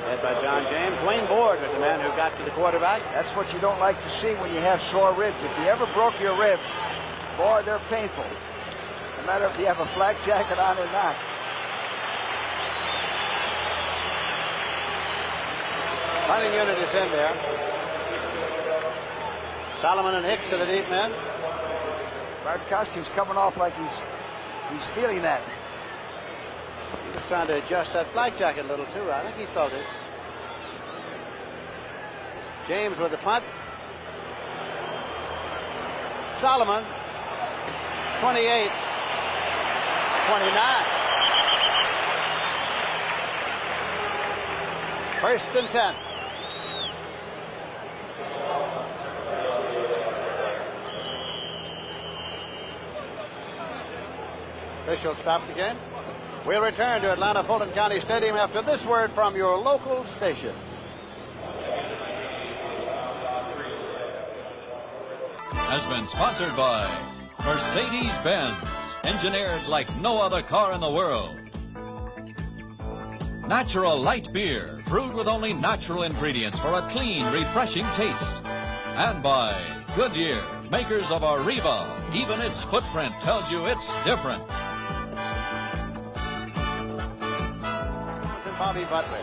Led by John James. Wayne Board was the man who got to the quarterback. That's what you don't like to see when you have sore ribs. If you ever broke your ribs, boy, they're painful. No matter if you have a flak jacket on or not. Punting unit is in there. Solomon and Hicks are the deep men. Bartkowski's coming off like he's feeling that. He was trying to adjust that flak jacket a little too. I think he felt it. James with the punt. Solomon. 28. 29. 1st and 10. Officials stop the game. We'll return to Atlanta Fulton County Stadium after this word from your local station. Has been sponsored by Mercedes-Benz, engineered like no other car in the world. Natural light beer, brewed with only natural ingredients for a clean, refreshing taste. And by Goodyear, makers of Arriva. Even its footprint tells you it's different. Bobby Butler.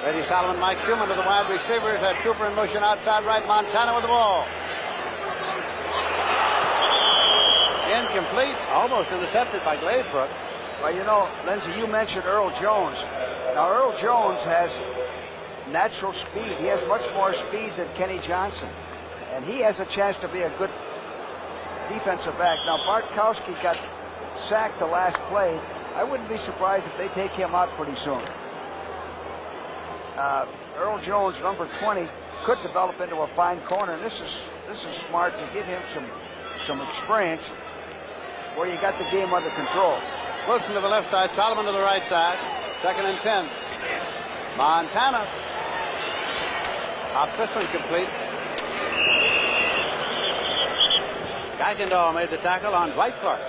Eddie Solomon, Mike Schumann to the wide receivers. Had Cooper in motion outside right. Montana with the ball. Incomplete. Almost intercepted by Glazebrook. Well, you know, Lindsey, you mentioned Earl Jones. Now, Earl Jones has natural speed. He has much more speed than Kenny Johnson. And he has a chance to be a good defensive back. Now, Bartkowski got sacked the last play. I wouldn't be surprised if they take him out pretty soon. Earl Jones, number 20, could develop into a fine corner. And this is smart to give him some experience where you got the game under control. Wilson to the left side, Solomon to the right side. 2nd and 10. Montana. Pops this one complete. Kuykendall made the tackle on Dwight Clark.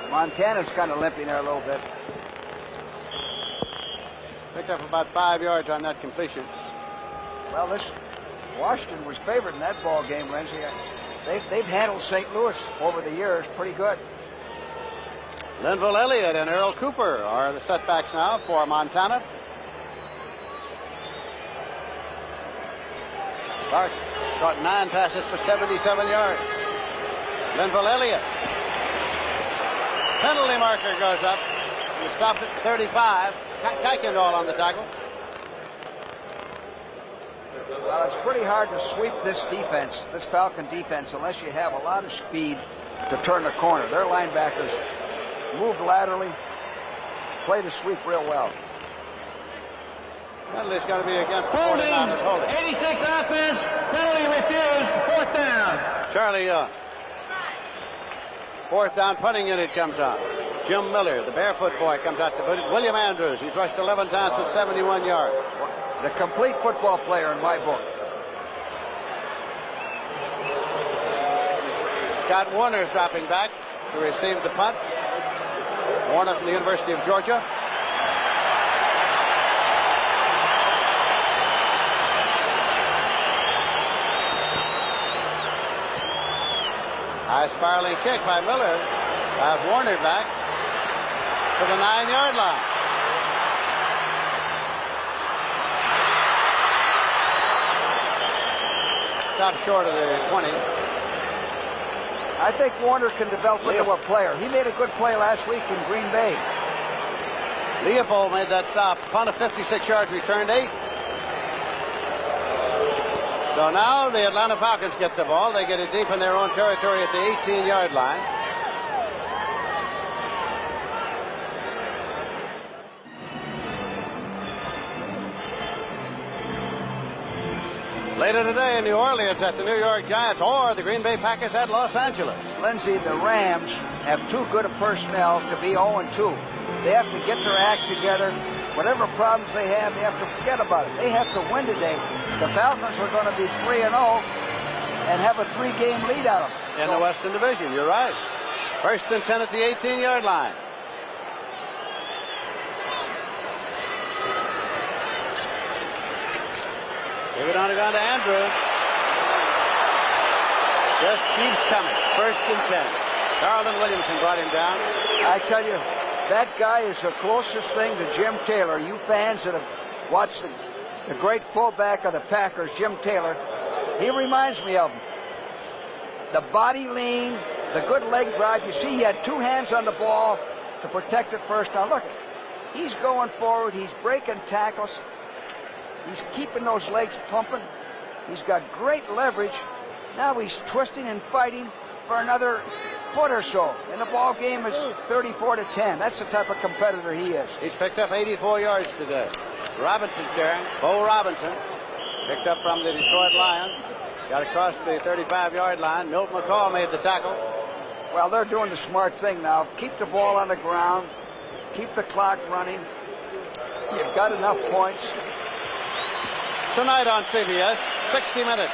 Montana's kind of limping there a little bit. Picked up about 5 yards on that completion. Well, this Washington was favored in that ball game, Lindsey. They've handled St. Louis over the years pretty good. Linville Elliott and Earl Cooper are the setbacks now for Montana. Clark caught 9 passes for 77 yards. Linville Elliott. Penalty marker goes up. He stopped at 35. Kuykendall on the tackle. Well, it's pretty hard to sweep this defense, this Falcon defense, unless you have a lot of speed to turn the corner. Their linebackers move laterally, play the sweep real well. Penalty's got to be against the Holding. 49ers. Holding. 86 offense. Penalty refused. 4th down. Charlie Young. 4th down punting unit comes on. Jim Miller, the barefoot boy, comes out to put it. William Andrews, he's rushed 11 times for 71 yards. The complete football player in my book. Scott Warner's dropping back to receive the punt. Warner from the University of Georgia. High spiraling kick by Miller. Warner back to the 9-yard line. Stop short of the 20. I think Warner can develop into a player. He made a good play last week in Green Bay. Leopold made that stop. Punt of 56 yards, returned 8. So now the Atlanta Falcons get the ball. They get it deep in their own territory at the 18-yard line. Later today in New Orleans at the New York Giants or the Green Bay Packers at Los Angeles. Lindsey, the Rams have too good a personnel to be 0-2. They have to get their act together. Whatever problems they have to forget about it. They have to win today. The Falcons are going to be 3-0 and have a 3-game lead on them. In the Western Division, you're right. 1st and 10 at the 18-yard line. Give it on down to Andrews. Just keeps coming. 1st and 10. Carlton Williamson brought him down. I tell you, that guy is the closest thing to Jim Taylor. You fans that have watched the great fullback of the Packers, Jim Taylor, he reminds me of him. The body lean, the good leg drive. You see, he had 2 hands on the ball to protect it first. Now look, he's going forward. He's breaking tackles. He's keeping those legs pumping. He's got great leverage. Now he's twisting and fighting for another foot or so. And the ball game is 34-10. That's the type of competitor he is. He's picked up 84 yards today. Robinson's carrying. Bo Robinson picked up from the Detroit Lions. Got across the 35-yard line. Milt McCall made the tackle. Well, they're doing the smart thing now. Keep the ball on the ground. Keep the clock running. You've got enough points. Tonight on CBS, 60 Minutes.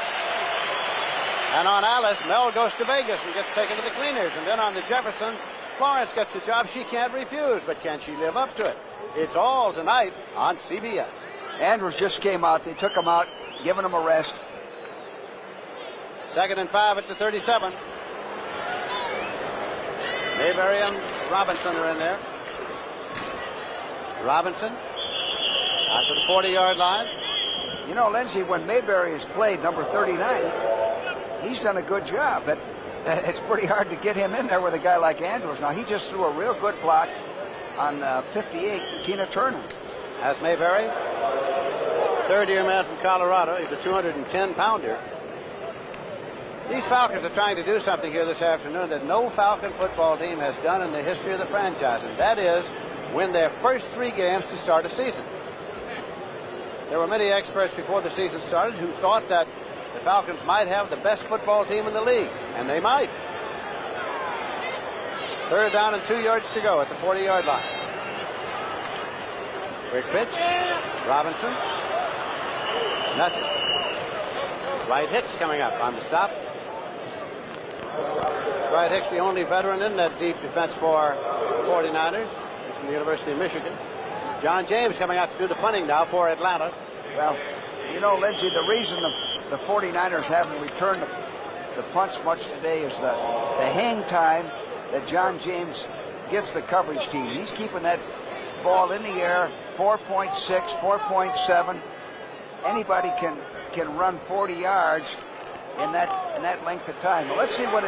And on Alice, Mel goes to Vegas and gets taken to the cleaners. And then on the Jefferson, Florence gets a job she can't refuse, but can she live up to it? It's all tonight on CBS. Andrews just came out. They took him out, giving him a rest. 2nd and 5 at the 37. Mayberry and Robinson are in there. Robinson out to the 40-yard line. You know, Lindsey, when Mayberry has played number 39, he's done a good job, but it's pretty hard to get him in there with a guy like Andrews. Now, he just threw a real good block on 58, Tina Turner. As Mayberry, 3rd-year man from Colorado. He's a 210-pounder. These Falcons are trying to do something here this afternoon that no Falcon football team has done in the history of the franchise, and that is win their first 3 games to start a season. There were many experts before the season started who thought that the Falcons might have the best football team in the league, and they might. Third down and 2 yards to go at the 40-yard line. Quick pitch. Robinson. Nothing. Dwight Hicks coming up on the stop. Dwight Hicks, the only veteran in that deep defense for 49ers. He's from the University of Michigan. John James coming out to do the punting now for Atlanta. Well, you know, Lindsey, the reason the 49ers haven't returned the punts much today is the hang time that John James gives the coverage team. He's keeping that ball in the air, 4.6, 4.7. Anybody can run 40 yards in that length of time. But let's see what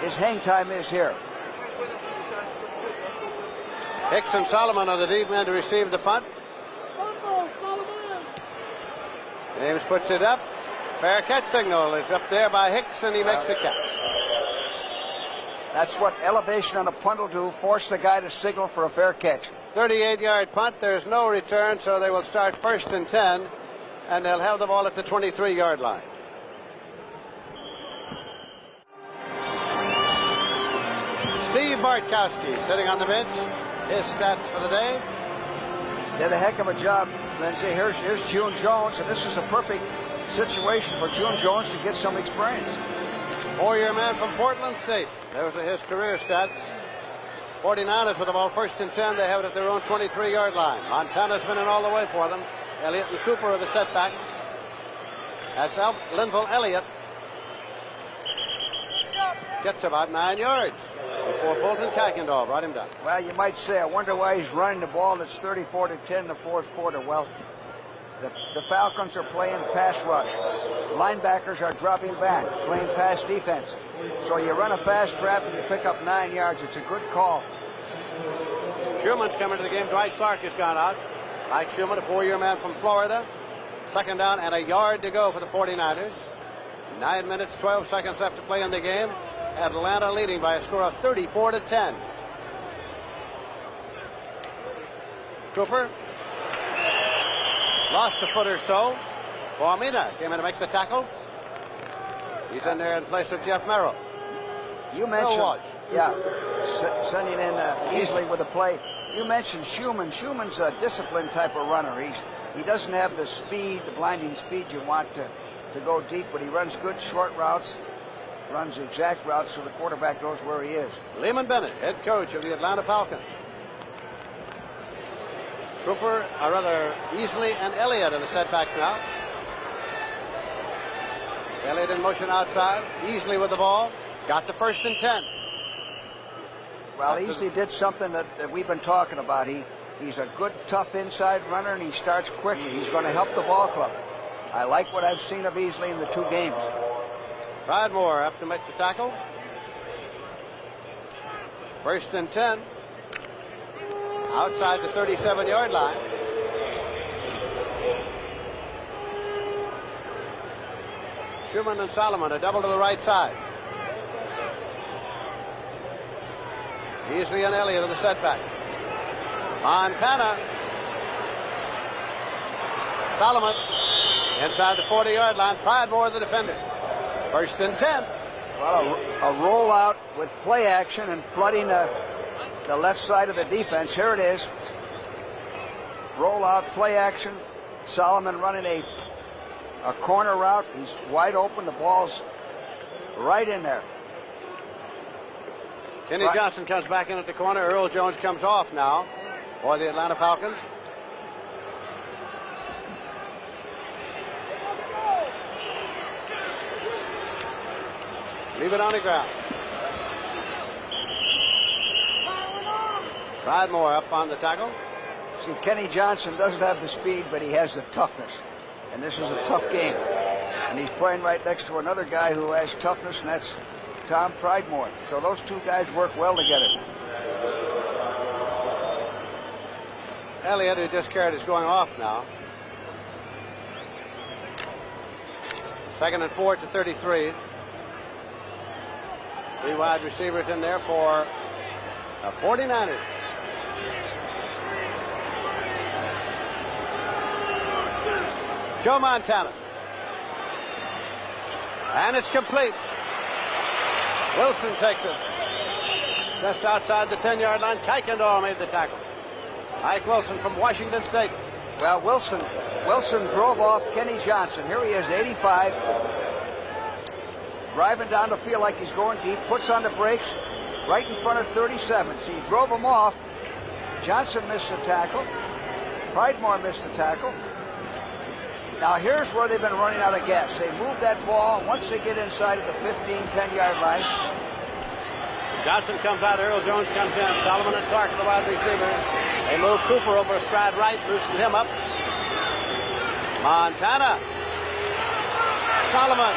his hang time is here. Hicks and Solomon are the deep men to receive the punt. James puts it up. Fair catch signal is up there by Hicks, and he makes the catch. That's what elevation on a punt will do, force the guy to signal for a fair catch. 38-yard punt. There's no return, so they will start 1st and 10, and they'll have the ball at the 23-yard line. Steve Bartkowski sitting on the bench. His stats for the day. Did a heck of a job, Lindsey. Here's June Jones, and this is a perfect situation for June Jones to get some experience. 4-year man from Portland State. Those are his career stats. 49ers with the ball 1st and 10. They have it at their own 23-yard line. Montana's been in all the way for them. Elliott and Cooper are the setbacks. That's Linville Elliott. Gets about 9 yards before Fulton Kuykendall brought him down. Well, you might say, I wonder why he's running the ball. It's 34-10 in the fourth quarter. Well, the Falcons are playing pass rush. Linebackers are dropping back, playing pass defense. So you run a fast trap and you pick up 9 yards. It's a good call. Schumann's coming to the game. Dwight Clark has gone out. Mike Schumann, a 4-year man from Florida. 2nd down and a yard to go for the 49ers. 9 minutes, 12 seconds left to play in the game. Atlanta leading by a score of 34-10. Cooper lost a foot or so. Formina came in to make the tackle. He's in there in place of Jeff Merrill. You mentioned, sending in easily with the play. You mentioned Schumann. Schumann's a disciplined type of runner. He doesn't have the speed, the blinding speed you want to go deep, but he runs good short routes, runs exact routes so the quarterback knows where he is. Lehman Bennett, head coach of the Atlanta Falcons. Cooper, or rather Easley and Elliott are the setbacks now. Elliott in motion outside. Easley with the ball. Got the 1st and 10. Well, Easley did something that we've been talking about. He's a good, tough inside runner, and he starts quickly. He's going to help the ball club. I like what I've seen of Easley in the 2 games. Pridemore up to make the tackle. 1st and 10. Outside the 37-yard line. Schumann and Solomon are double to the right side. Easley and Elliott are the setback. Montana. Solomon inside the 40-yard line. Pridemore the defender. 1st and 10. Well, a rollout with play action and flooding the left side of the defense. Here it is. Rollout, play action. Solomon running a corner route. He's wide open. The ball's right in there. Kenny Johnson comes back in at the corner. Earl Jones comes off now for the Atlanta Falcons. Leave it on the ground. Pridemore up on the tackle. See, Kenny Johnson doesn't have the speed, but he has the toughness. And this is a tough game. And he's playing right next to another guy who has toughness, and that's Tom Pridemore. So those 2 guys work well together. Elliott, who just carried, is going off now. 2nd and 4 to 33. 3 wide receivers in there for the 49ers. Joe Montana. And it's complete. Wilson takes it. Just outside the 10-yard line, Kuykendall made the tackle. Ike Wilson from Washington State. Well, Wilson drove off Kenny Johnson. Here he is, 85. Driving down the field like he's going deep, puts on the brakes right in front of 37. So he drove him off. Johnson missed the tackle. Pridemore missed the tackle. Now here's where they've been running out of gas. They move that ball. Once they get inside of the 15, 10-yard line. Johnson comes out, Earl Jones comes in. Solomon and Clark are the wide receiver. They move Cooper over a stride right, loosen him up. Montana. Solomon.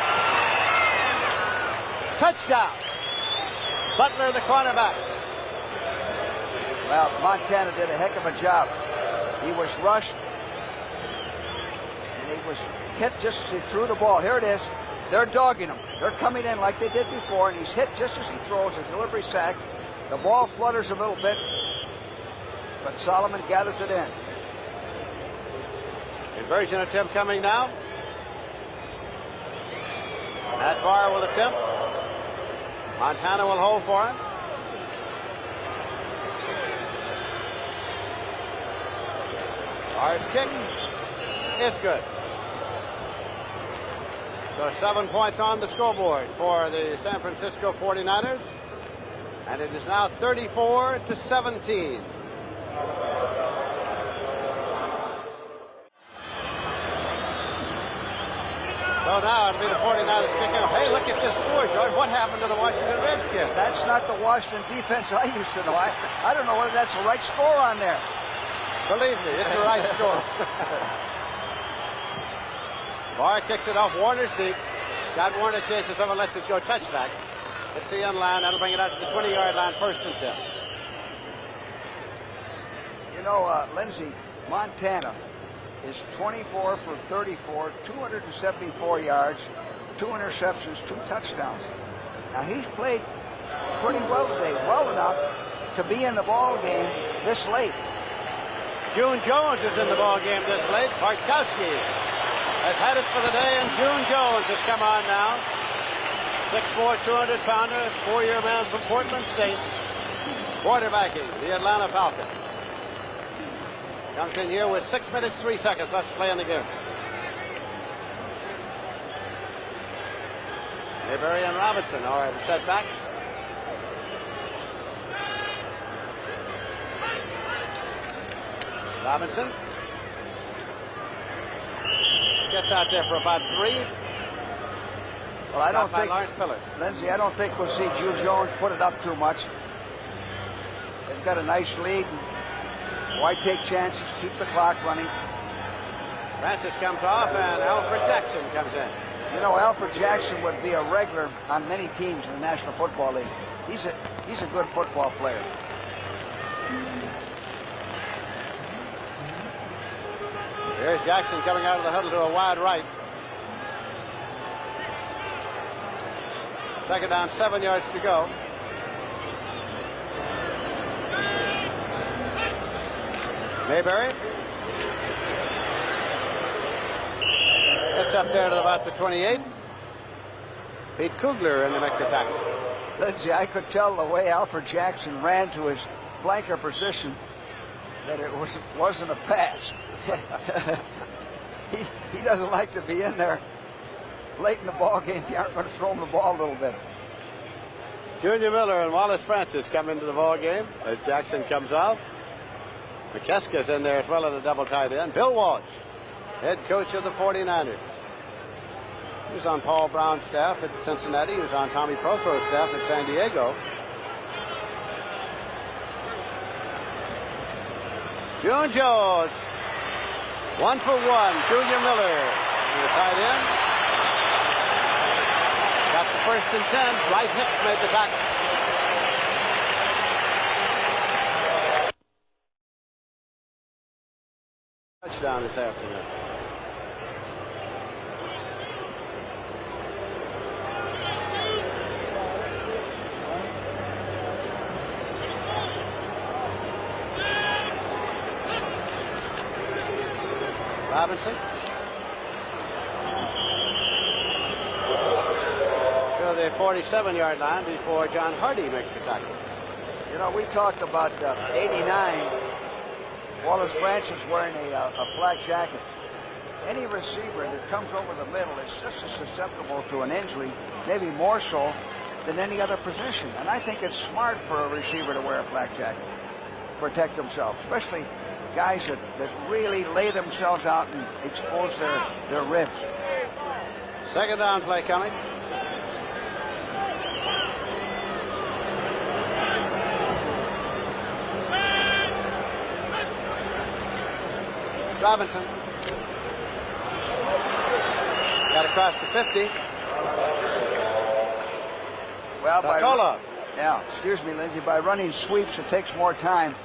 Touchdown. Butler, the cornerback. Well, Montana did a heck of a job. He was rushed, and he was hit just as he threw the ball. Here it is. They're dogging him. They're coming in like they did before, and he's hit just as he throws a delivery sack. The ball flutters a little bit, but Solomon gathers it in. Inversion attempt coming now. Matt Barr will attempt. Montana will hold for him. Barr's kick is good. So 7 points on the scoreboard for the San Francisco 49ers. And it is now 34-17. So now it'll be the 49ers kicking off. Hey, look at this score, George. What happened to the Washington Redskins? That's not the Washington defense I used to know. I don't know whether that's the right score on there. Believe me, it's the right score. Barr kicks it off. Warner's deep. Scott Warner chases him and lets it go touchback. It's the end line. That'll bring it out to the 20-yard line, first and 10. You know, Lindsey, Montana is 24 for 34, 274 yards, 2 interceptions, 2 touchdowns. Now, he's played pretty well today, well enough to be in the ball game this late. June Jones is in the ball game this late. Bartkowski has had it for the day, and June Jones has come on now. 6'4", 200-pounder, 4-year man from Portland State. Quarterbacking the Atlanta Falcons. Comes in here with 6 minutes, 3 seconds left to play in the game. Mayberry and Robinson are the setbacks. Robinson gets out there for about 3. Well, I don't think, Lawrence Miller. Lindsey, I don't think we'll see June Jones put it up too much. They've got a nice lead. Why take chances? Keep the clock running. Francis comes off, and Alfred Jackson comes in. You know, Alfred Jackson would be a regular on many teams in the National Football League. He's a good football player. Here's Jackson coming out of the huddle to a wide right. Second down, 7 yards to go. Mayberry. Gets up there to about the 28. Pete Kugler in the make the tackle. Lindsey, I could tell the way Alfred Jackson ran to his flanker position that it wasn't a pass. he doesn't like to be in there late in the ball game if you aren't going to throw him the ball a little bit. Junior Miller and Wallace Francis come into the ball game as Jackson comes off. McKeska's in there as well at a double tight end. Bill Walsh, head coach of the 49ers. He was on Paul Brown's staff at Cincinnati. He was on Tommy Prothro's staff at San Diego. June Jones, 1 for 1. Junior Miller, the tight end. Got the first and 10. Right Hicks made the tackle. Touchdown this afternoon. Robinson. So the the 47-yard line before John Hardy makes the tackle. You know, we talked about 89. Wallace Francis wearing a black jacket. Any receiver that comes over the middle is just as susceptible to an injury, maybe more so than any other position. And I think it's smart for a receiver to wear a black jacket, protect themselves, especially guys that really lay themselves out and expose their ribs. Second down play coming. Robinson got across the 50. Well, Darkola. Yeah, excuse me, Lindsay. By running sweeps, it takes more time.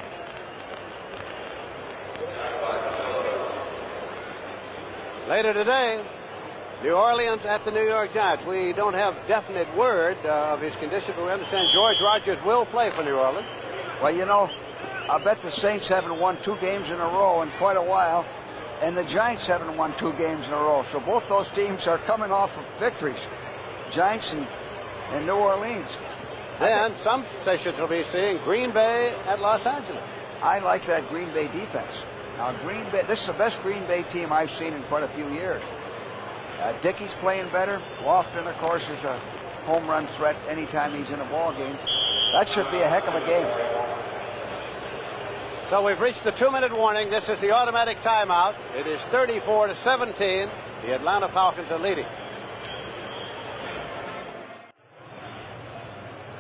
Later today, New Orleans at the New York Giants. We don't have definite word of his condition, but we understand George Rogers will play for New Orleans. Well, you know, I bet the Saints haven't won 2 games in a row in quite a while, and the Giants haven't won 2 games in a row. So both those teams are coming off of victories, Giants and New Orleans. Then some stations will be seeing Green Bay at Los Angeles. I like that Green Bay defense. Now, Green Bay, this is the best Green Bay team I've seen in quite a few years. Dickey's playing better. Lofton, of course, is a home run threat anytime he's in a ball game. That should be a heck of a game. So we've reached the 2-minute warning. This is the automatic timeout. It is 34-17. The Atlanta Falcons are leading.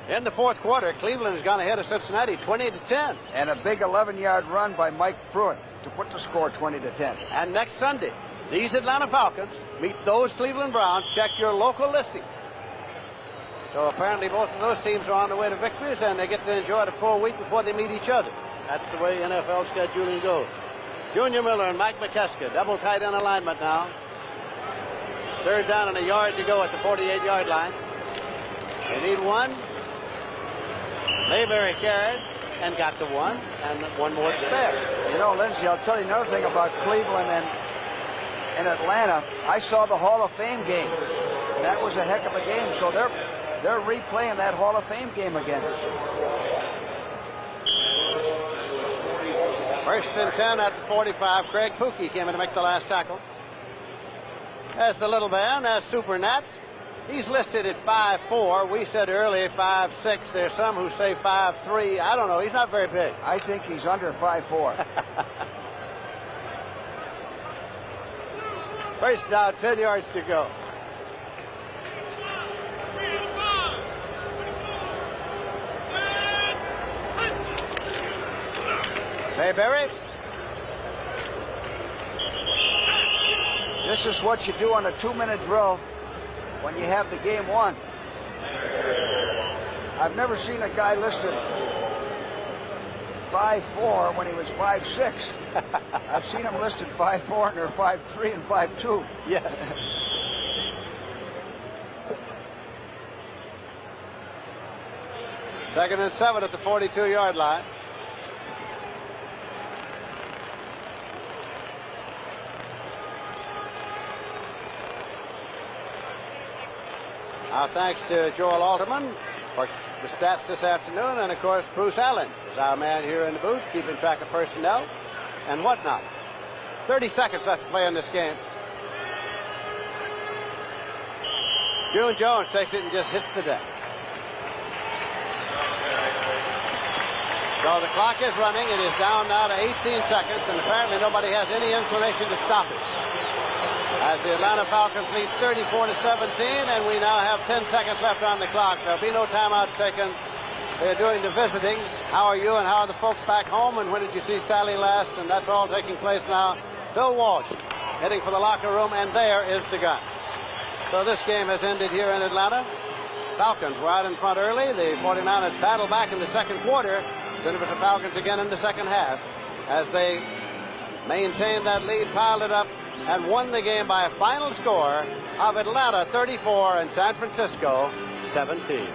In the fourth quarter, Cleveland has gone ahead of Cincinnati 20-10. And a big 11-yard run by Mike Pruitt to put the score 20-10. And next Sunday, these Atlanta Falcons meet those Cleveland Browns. Check your local listings. So apparently both of those teams are on the way to victories, and they get to enjoy the full week before they meet each other. That's the way NFL scheduling goes. Junior Miller and Mike McKeska, double tight end alignment now. Third down and a yard to go at the 48-yard line. They need one. Mayberry carried and got to one, and one more to spare. You know, Lindsay, I'll tell you another thing about Cleveland and Atlanta. I saw the Hall of Fame game, and that was a heck of a game. So they're replaying that Hall of Fame game again. First and 10 at the 45. Craig Pookie came in to make the last tackle. As the little man, as Super Nat. He's listed at 5'4". We said earlier 5'6". There's some who say 5'3". I don't know. He's not very big. I think he's under 5'4". First down, 10 yards to go. Mayberry. This is what you do on a 2-minute drill when you have the game won. I've never seen a guy listed 5'4" when he was 5'6". I've seen him listed 5'4" and they're 5'3" and 5'2". Yes. Second and 7 at the 42-yard line. Our thanks to Joel Alterman for the stats this afternoon, and of course Bruce Allen is our man here in the booth, keeping track of personnel and whatnot. 30 seconds left to play in this game. June Jones takes it and just hits the deck. So the clock is running. It is down now to 18 seconds, and apparently nobody has any inclination to stop it. As the Atlanta Falcons lead 34-17, and we now have 10 seconds left on the clock. There'll be no timeouts taken. They're doing the visiting. How are you and how are the folks back home? And when did you see Sally last? And that's all taking place now. Bill Walsh heading for the locker room, and there is the gun. So this game has ended here in Atlanta. Falcons were out in front early. The 49ers battled back in the second quarter. Then it was the Falcons again in the second half as they maintained that lead, piled it up, and won the game by a final score of Atlanta 34 and San Francisco 17.